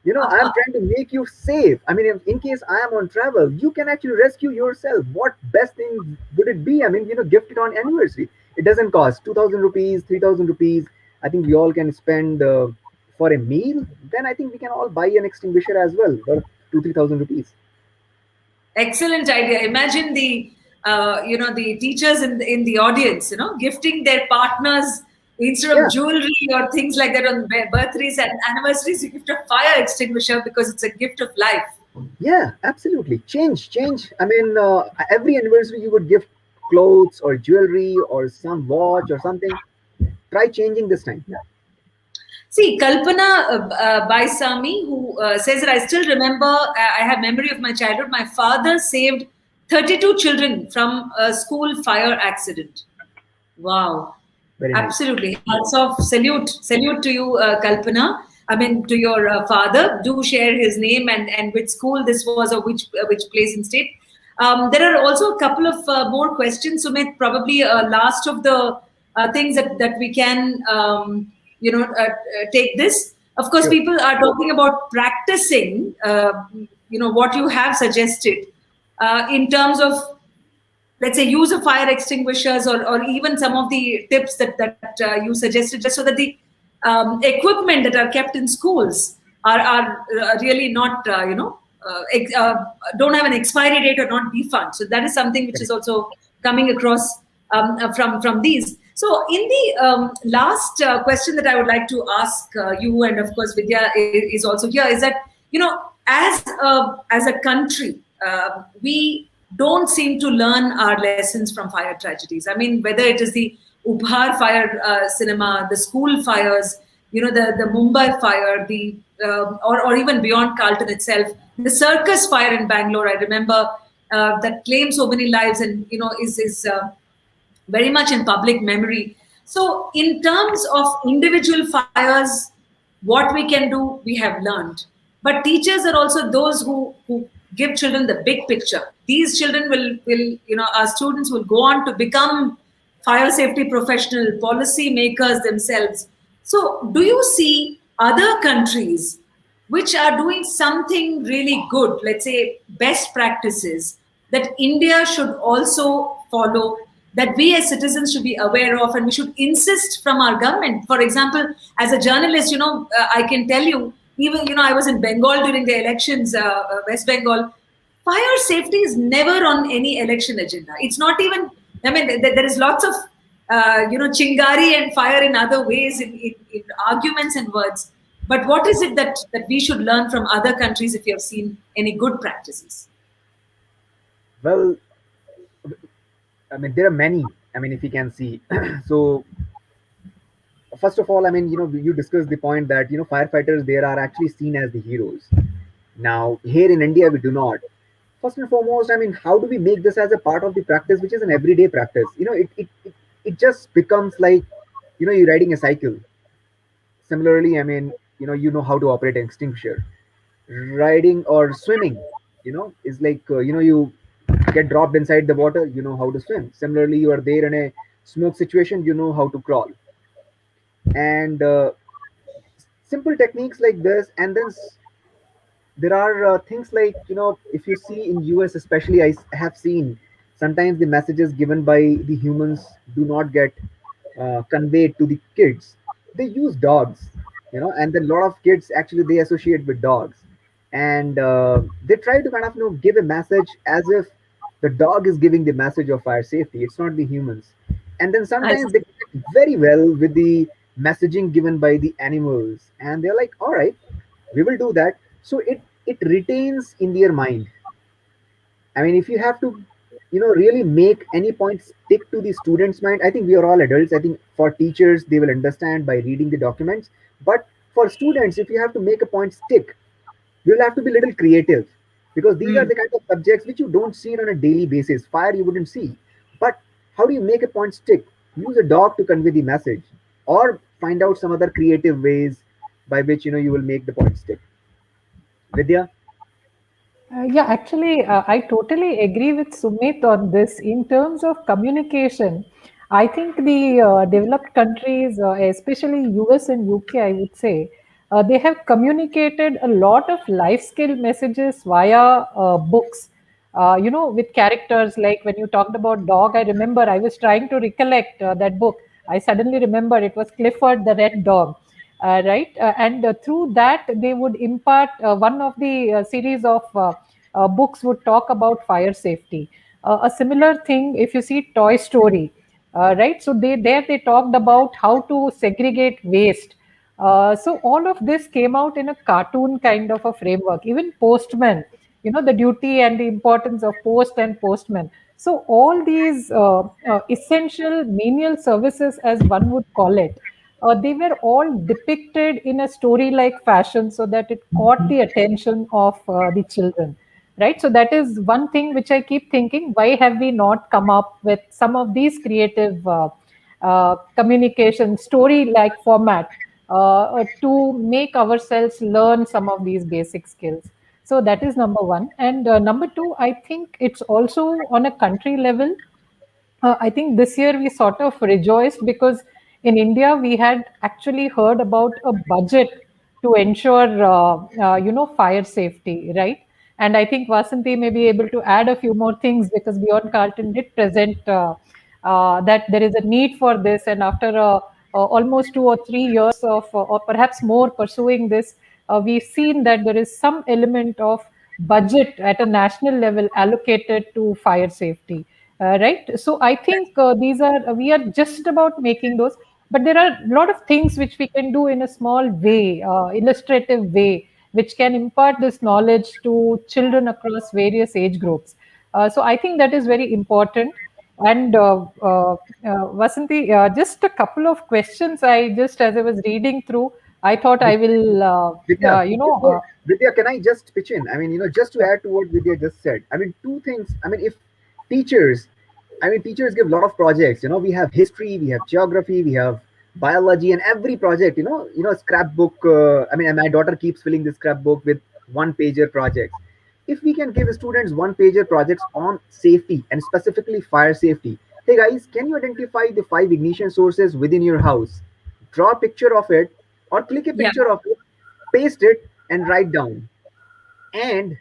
I'm trying to make you safe. I mean, in case I am on travel, you can actually rescue yourself. What best thing would it be? I mean, gift it on anniversary. It doesn't cost 2,000 rupees, 3,000 rupees. I think we all can spend for a meal. Then I think we can all buy an extinguisher as well for 2,000-3,000 rupees. Excellent idea. Imagine the the teachers in the audience, gifting their partners, instead of jewelry or things like that on birthdays and anniversaries, you gift a fire extinguisher because it's a gift of life. Yeah, absolutely. Change. I mean, every anniversary you would gift clothes or jewelry or some watch or something. Try changing this time. See, Kalpana Baisami, who says that I still remember, I have memory of my childhood. My father saved 32 children from a school fire accident. Wow. Very nice. Absolutely. Hats off. Salute to you, Kalpana. I mean, to your father, do share his name and which school this was, or which place and state. There are also a couple of more questions, Sumit. Probably last of the things that we can take this. Of course, Sure. people are talking about practicing. What you have suggested in terms of, let's say, use of fire extinguishers, or even some of the tips that you suggested, just so that the equipment that are kept in schools are really not don't have an expiry date or not defunct. So that is something which is Correct. also coming across from these. So in the last question that I would like to ask you, and of course Vidya is also here, is that, as a country, we don't seem to learn our lessons from fire tragedies. I mean, whether it is the Ubhar fire cinema, the school fires, the Mumbai fire, or even Beyond Carlton itself, the circus fire in Bangalore. I remember that claimed so many lives, and is very much in public memory. So, in terms of individual fires, what we can do, we have learned. But teachers are also those who give children the big picture. These children our students will go on to become fire safety professional, policy makers themselves. So, do you see other countries which are doing something really good, let's say best practices, that India should also follow, that we as citizens should be aware of, and we should insist from our government? For example, as a journalist, I can tell you, even, I was in Bengal during the elections, West Bengal. Fire safety is never on any election agenda. It's not even, I mean, there is lots of, chingari and fire in other ways, in arguments and words. But what is it that we should learn from other countries, if you have seen any good practices? Well, I mean, there are many. I mean, if you can see. So, first of all, I mean, you discussed the point that, firefighters there are actually seen as the heroes. Now, here in India, we do not. First and foremost, I mean, how do we make this as a part of the practice, which is an everyday practice? It just becomes like, you're riding a cycle. Similarly, I mean, you know how to operate an extinguisher. Riding or swimming, is like, you get dropped inside the water, you know how to swim. Similarly, you are there in a smoke situation, you know how to crawl. And simple techniques like this. And then there are things like, if you see in US especially, have seen sometimes the messages given by the humans do not get conveyed to the kids. They use dogs, and then a lot of kids actually they associate with dogs, and they try to kind of give a message as if the dog is giving the message of fire safety. It's not the humans. And then I sometimes they see. connect very well with the messaging given by the animals, and they're like, all right, we will do that. So it retains in their mind. I mean, if you have to, really make any point stick to the student's mind, I think we are all adults. I think for teachers, they will understand by reading the documents. But for students, if you have to make a point stick, you'll have to be a little creative, because these are Mm. the kind of subjects which you don't see on a daily basis. Fire, you wouldn't see. But how do you make a point stick? Use a dog to convey the message, or find out some other creative ways by which you will make the point stick. Vidya? Yeah, actually, I totally agree with Sumit on this. In terms of communication, I think the developed countries, especially US and UK, I would say, they have communicated a lot of life skill messages via books. With characters like when you talked about dog, I remember I was trying to recollect that book. I suddenly remembered it was Clifford the Red Dog, right? And through that, they would impart one of the series of books would talk about fire safety. A similar thing, if you see Toy Story, right? So they talked about how to segregate waste. So all of this came out in a cartoon kind of a framework. Even Postman, the duty and the importance of post and postman. So all these essential menial services, as one would call it, they were all depicted in a story-like fashion so that it caught the attention of the children, right? So that is one thing which I keep thinking: why have we not come up with some of these creative communication story-like format? to make ourselves learn some of these basic skills. So that is number one. And number two, I think it's also on a country level. I think this year we sort of rejoiced because in India we had actually heard about a budget to ensure, fire safety, right? And I think Vasanti may be able to add a few more things because Beyond Carlton did present that there is a need for this, and after almost 2 or 3 years of, or perhaps more, pursuing this, we've seen that there is some element of budget at a national level allocated to fire safety. Right. So I think we are just about making those, but there are a lot of things which we can do in a small way, illustrative way, which can impart this knowledge to children across various age groups. So I think that is very important. And Vasanti, just a couple of questions. As I was reading through, I thought I will, Vidya, before, uh, Vidya, can I just pitch in? I mean, just to add to what Vidya just said. I mean, two things. I mean, if teachers, teachers give a lot of projects. We have history, we have geography, we have biology, and every project. Scrapbook. And my daughter keeps filling the scrapbook with one-pager projects. If we can give students one-pager projects on safety and specifically fire safety. Hey guys, can you identify the 5 ignition sources within your house? Draw a picture of it or click a Yeah. picture of it, paste it, and write down. And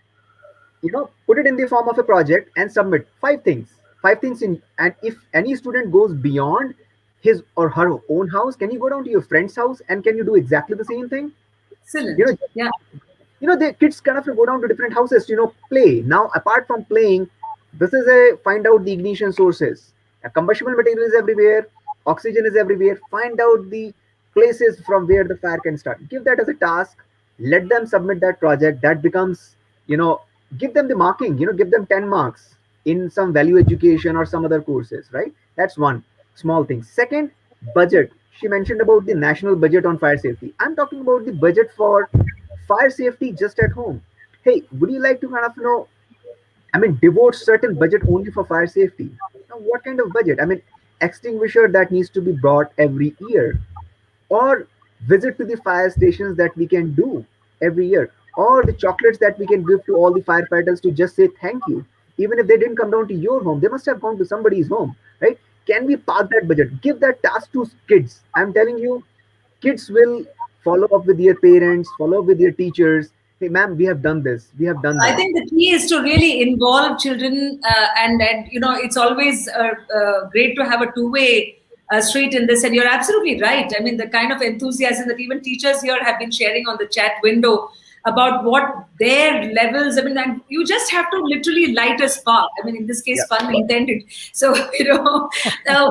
put it in the form of a project and submit 5 things in. And if any student goes beyond his or her own house, can you go down to your friend's house and can you do exactly the same thing? you Excellent. know Yeah. the kids kind of go down to different houses, play. Now apart from playing, this is a find out the ignition sources. A combustible material is everywhere, oxygen is everywhere. Find out the places from where the fire can start. Give that as a task, let them submit that project. That becomes, you know give them the marking, give them 10 marks in some value education or some other courses, right? That's one small thing. Second, budget. She mentioned about the national budget on fire safety. I'm talking about the budget for fire safety just at home. Hey, would you like to kind of devote certain budget only for fire safety? Now, what kind of budget? Extinguisher that needs to be brought every year, or visit to the fire stations that we can do every year, or the chocolates that we can give to all the firefighters to just say thank you. Even if they didn't come down to your home, they must have gone to somebody's home, right? Can we park that budget? Give that task to kids. I'm telling you, kids will follow up with their parents, follow up with their teachers. Hey, ma'am, we have done this. We have done I that. think the key is to really involve children, and it's always great to have a two-way street in this. And you're absolutely right. I mean, the kind of enthusiasm that even teachers here have been sharing on the chat window about what their levels. I mean, and you just have to literally light a spark. I mean, in this case, Yeah. pun intended. So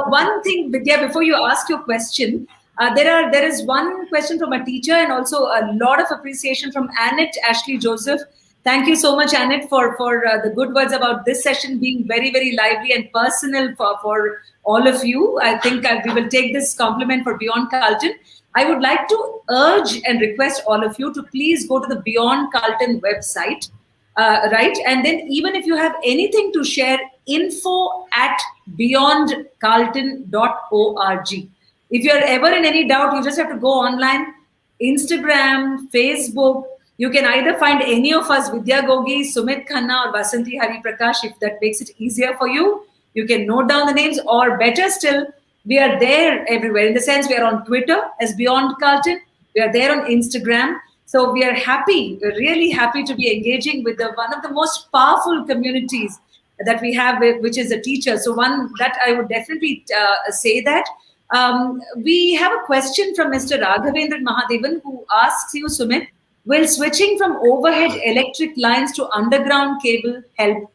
one thing, Vidya, before you ask your question. There is one question from a teacher and also a lot of appreciation from Annette Ashley Joseph. Thank you so much, Annette, for the good words about this session being very, very lively and personal for all of you. I think we will take this compliment for Beyond Carlton. I would like to urge and request all of you to please go to the Beyond Carlton website, right? And then even if you have anything to share, info at beyondcarlton.org. If you're ever in any doubt, you just have to go online, Instagram, Facebook. You can either find any of us, Vidya Gogi, Sumit Khanna, or Vasanti Hari Prakash, if that makes it easier for you. You can note down the names, or better still, we are there everywhere. In the sense, we are on Twitter as Beyond Carlton. We are there on Instagram. So we are happy, we're really happy to be engaging with one of the most powerful communities that we have, which is a teacher. So one that I would definitely say that. We have a question from Mr. Raghavendra Mahadevan who asks you, Sumit, will switching from overhead electric lines to underground cable help?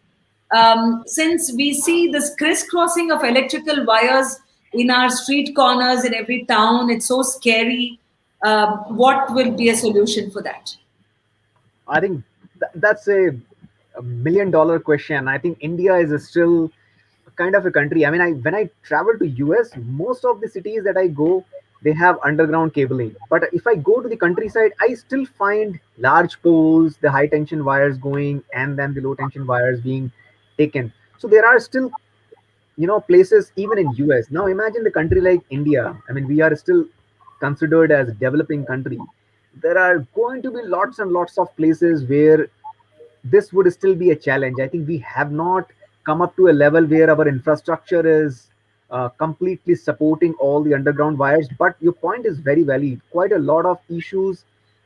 Since we see this crisscrossing of electrical wires in our street corners in every town, it's so scary. What will be a solution for that? I think that's a $1 million question. I think India is still kind of a country. When I travel to US, most of the cities that I go, they have underground cabling. But if I go to the countryside, I still find large poles, the high tension wires going, and then the low tension wires being taken. So there are still, places even in US. Now imagine the country like India. We are still considered as developing country, there are going to be lots and lots of places where this would still be a challenge. I think we have not come up to a level where our infrastructure is completely supporting all the underground wires. But your point is very valid. Quite a lot of issues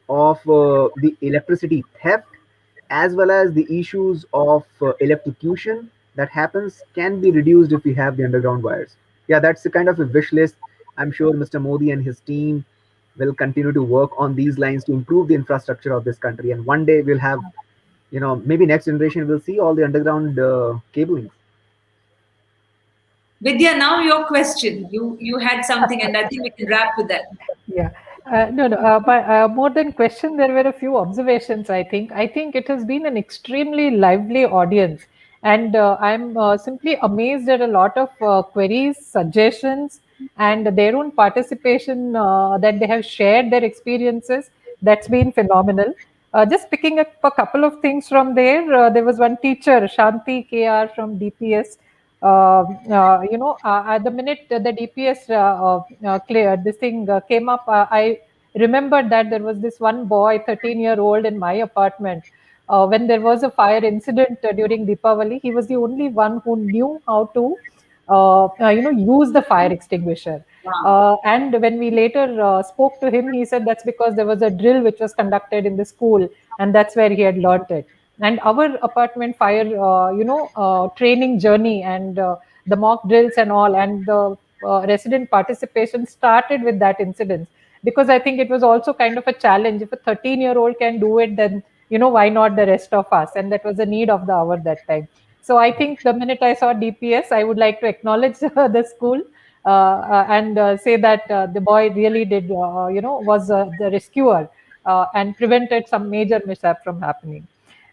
of the electricity theft, as well as the issues of electrocution that happens, can be reduced if we have the underground wires. Yeah, that's a kind of a wish list. I'm sure Mr. Modi and his team will continue to work on these lines to improve the infrastructure of this country. And one day we'll have, maybe next generation will see all the underground cablings. Vidya, now your question. You had something, and I think we can wrap with that. Yeah. No, no. But more than question, there were a few observations. I think it has been an extremely lively audience, and I'm simply amazed at a lot of queries, suggestions, and their own participation that they have shared their experiences. That's been phenomenal. Just picking up a couple of things from there. There was one teacher, Shanti KR from DPS. At the minute the DPS clear this thing came up, I remembered that there was this one boy, 13-year-old, in my apartment. When there was a fire incident during Deepavali, he was the only one who knew how to, use the fire extinguisher. Wow. And when we later spoke to him, he said that's because there was a drill which was conducted in the school, and that's where he had learnt it. And our apartment fire training journey, and the mock drills and all, and the resident participation started with that incident, because I think it was also kind of a challenge. If a 13-year-old can do it, then why not the rest of us? And that was the need of the hour that time. So I think the minute I saw DPS, I would like to acknowledge the school, and say that the boy really did was the rescuer, and prevented some major mishap from happening.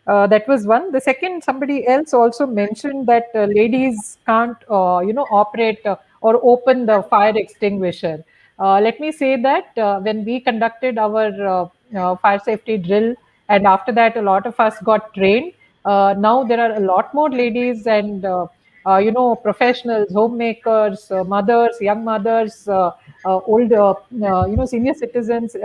That was one. The second, somebody else also mentioned that ladies can't, operate or open the fire extinguisher. Let me say that when we conducted our fire safety drill, and after that, a lot of us got trained. Now there are a lot more ladies and professionals, homemakers, mothers, young mothers, old, senior citizens,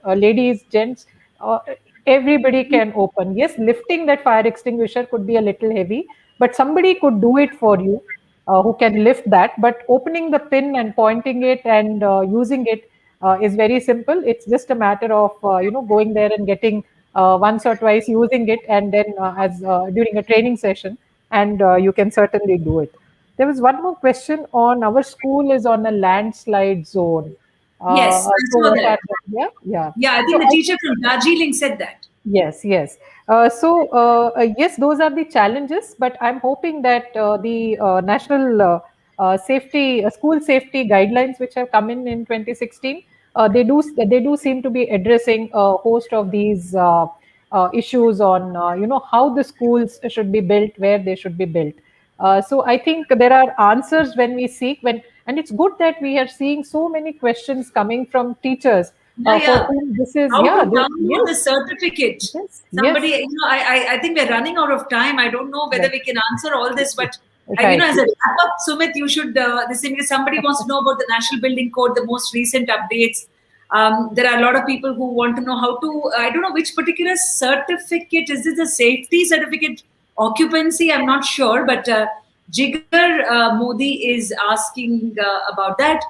ladies, gents. Uh, Everybody can open. Yes, lifting that fire extinguisher could be a little heavy, but somebody could do it for you, who can lift that. But opening the pin and pointing it and using it is very simple. It's just a matter of going there and getting once or twice using it, and then as during a training session, and you can certainly do it. There was one more question on our school is on a landslide zone. Yes, I So saw what that. are the, yeah, yeah. Yeah, I think So the teacher from Darjeeling said that. yes, yes. Yes, those are the challenges, but I'm hoping that the national school safety guidelines, which have come in 2016, they do seem to be addressing a host of these issues on how the schools should be built, where they should be built. So I think there are answers when we seek and it's good that we are seeing so many questions coming from teachers Yeah, for yeah. whom this is, How to yeah, download the yes. certificate. Yes, Somebody, yes, I think we're running out of time. I don't know whether right, we can answer all this, but right. as a wrap up, Sumit, you should. This thing, if somebody wants to know about the National Building Code, the most recent updates. There are a lot of people who want to know how to. I don't know which particular certificate is this. A safety certificate, occupancy. I'm not sure, but Jigar Modi is asking about that.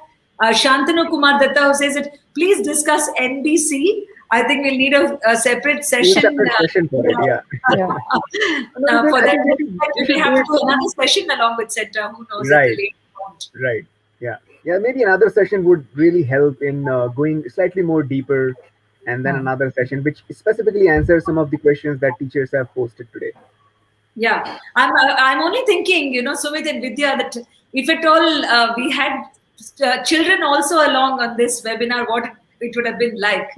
Shantanu Kumar Datta who says that please discuss NBC. I think we'll need a separate Need a session separate session for it. Yeah. Yeah. No, because for I that. think we We should have do to it. do another session along with CENTA. Who knows at the Right. later point. Right. Yeah. Yeah. Maybe another session would really help in going slightly more deeper, and then Hmm. another session which specifically answers some of the questions that teachers have posted today. Yeah, I'm only thinking, Sumit and Vidya, that if at all we had children also along on this webinar, what it would have been like.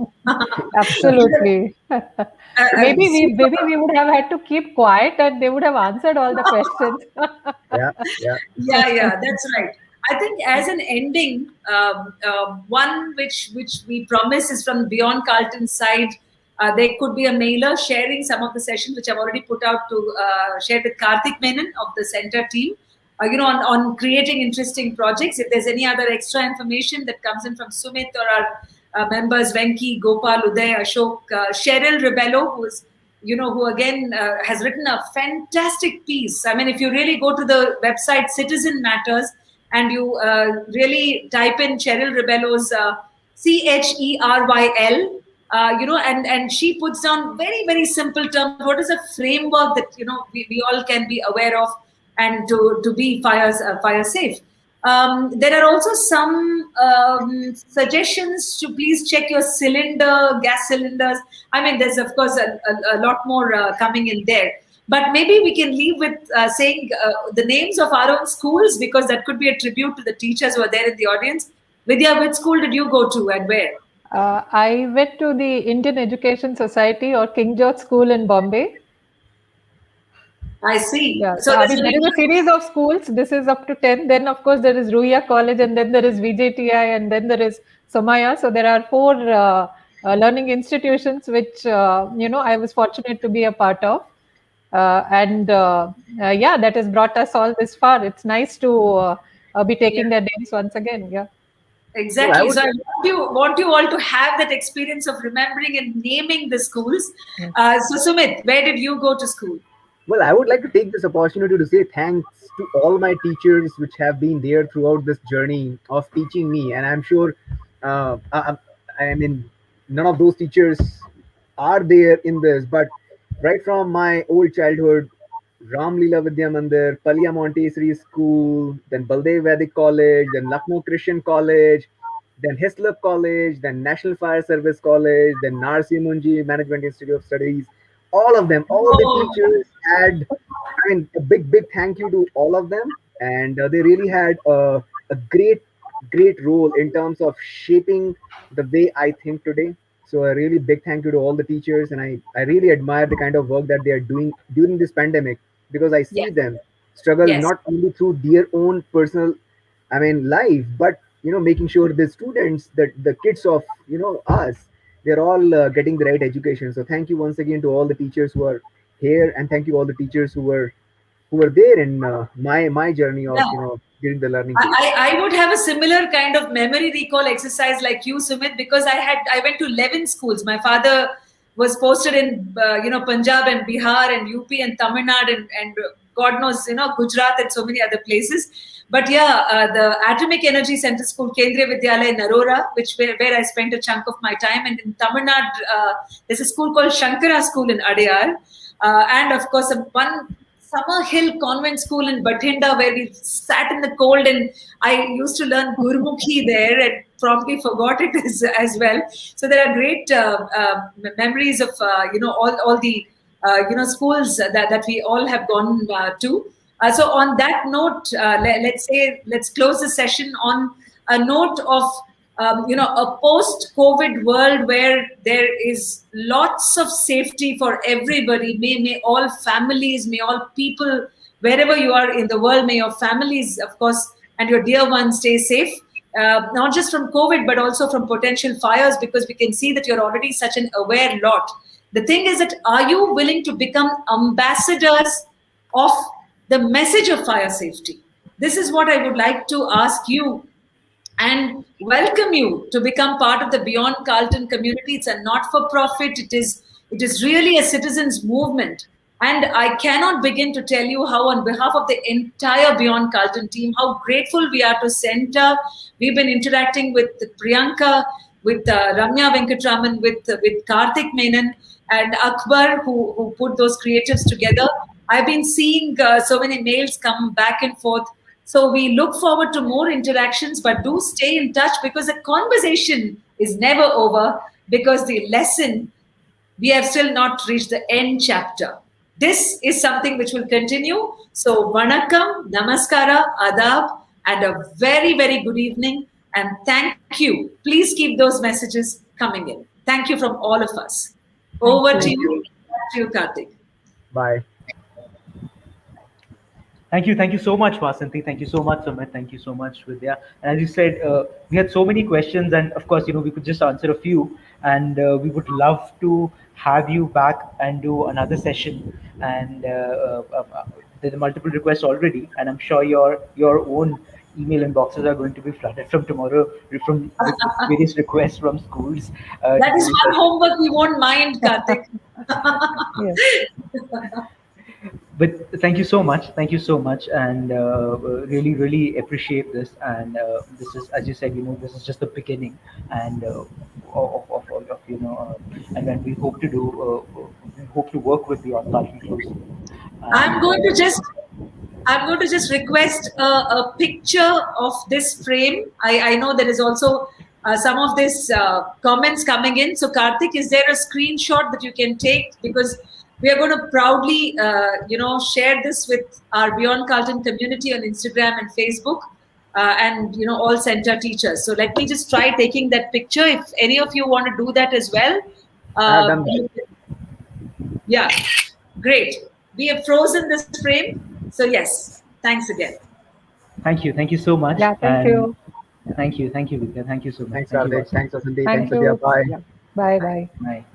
Absolutely. Super. Maybe we would have had to keep quiet, and they would have answered all the questions. Yeah. Yeah. Yeah, that's right. I think as an ending, one which we promise is from Beyond Carlton's side. There could be a mailer sharing some of the sessions which I've already put out to share with Karthik Menon of the center team. On creating interesting projects. If there's any other extra information that comes in from Sumit or our members, Venki, Gopal, Uday, Ashok, Cheryl Rebello, who again has written a fantastic piece. I mean, if you really go to the website Citizen Matters and you really type in Cheryl Rebello's CHERYL, and she puts down very, very simple terms. What is a framework that, we all can be aware of and to be fire safe. There are also some suggestions to please check your gas cylinders. I mean, there's of course a lot more coming in there. But maybe we can leave with saying the names of our own schools, because that could be a tribute to the teachers who are there in the audience. Vidya, which school did you go to and where? I went to the Indian Education Society or King George School in Bombay. I see. Yeah, So there is a series of schools. This is up to 10. Then, of course, there is Ruia College, and then there is VJTI, and then there is Somaya. So there are 4 learning institutions which, I was fortunate to be a part of. Yeah, that has brought us all this far. It's nice to be taking their names once again. Yeah. Exactly. So I want you all to have that experience of remembering and naming the schools. So Sumit, where did you go to school? Well, I would like to take this opportunity to say thanks to all my teachers which have been there throughout this journey of teaching me. And I'm sure, I mean, none of those teachers are there in this, but right from my old childhood, Ram Leela Vidya Mandir, Palia Montessori School, then Baldev Vedic College, then Lucknow Christian College, then Hislop College, then National Fire Service College, then Narsi Munji Management Institute of Studies. All of them, all the teachers had, I mean, a big thank you to all of them. And they really had a great role in terms of shaping the way I think today. So a really big thank you to all the teachers. And I really admire the kind of work that they are doing during this pandemic, because I see them struggle not only through their own personal, I mean, life, but, making sure the students, the kids of, us, they're all getting the right education. So thank you once again to all the teachers who are here, and thank you all the teachers who were there in my journey of during the learning phase. I would have a similar kind of memory recall exercise like you, Sumit, because I went to 11 schools. My father was posted in Punjab and Bihar and UP and Tamil Nadu and God knows, Gujarat and so many other places. But the Atomic Energy Center School, Kendriya Vidyalaya in Narora, where I spent a chunk of my time. And in Tamil Nadu, there's a school called Shankara School in Adyar. And of course, one Summer Hill Convent School in Bathinda, where we sat in the cold, and I used to learn Gurmukhi there and promptly forgot it as well. So there are great memories of all the schools that we all have gone to. So on that note, let's close the session on a note of a post-COVID world where there is lots of safety for everybody. May all families, may all people, wherever you are in the world, may your families, of course, and your dear ones stay safe. Not just from COVID, but also from potential fires, because we can see that you're already such an aware lot. The thing is that, are you willing to become ambassadors of the message of fire safety? This is what I would like to ask you and welcome you to become part of the Beyond Carlton community. It's a not-for-profit. It is really a citizens movement. And I cannot begin to tell you how, on behalf of the entire Beyond Carlton team, how grateful we are to CENTA. We've been interacting with Priyanka, with Ramya Venkatraman, with Karthik Menon, and Akbar, who put those creatives together. I've been seeing so many mails come back and forth. So we look forward to more interactions, but do stay in touch, because the conversation is never over, because the lesson, we have still not reached the end chapter. This is something which will continue. So vanakkam, namaskara, adab, and a very, very good evening. And thank you. Please keep those messages coming in. Thank you from all of us. Over to you, Karthik. Bye. Thank you so much, Vasanthi. Thank you so much, Sumit. Thank you so much, Vidya. And as you said, we had so many questions, and of course, we could just answer a few. And we would love to have you back and do another session. And there's multiple requests already, and I'm sure your own email inboxes are going to be flooded from tomorrow from with various requests from schools to That is do one such. homework we won't mind, Karthik. Yes. But thank you so much, and really really appreciate this. And this is, as you said, this is just the beginning, and and then we hope to work with the Carlton closely, I'm and going to just I'm going to just request a picture of this frame. I know there is also some of this comments coming in. So, Karthik, is there a screenshot that you can take? Because we are going to proudly, share this with our Beyond Carlton community on Instagram and Facebook, and all center teachers. So, let me just try taking that picture. If any of you want to do that as well, I have done that. yeah, great. We have frozen this frame. So, yes, thanks again. thank you so much, Yeah, thank and you. thank you, Vidya, thank you so much, Thanks, thank you, Karthik. Vasu. Thanks, Vasanthi. Thanks, Thank Vidya. you. Bye. Yeah. Bye bye. Bye.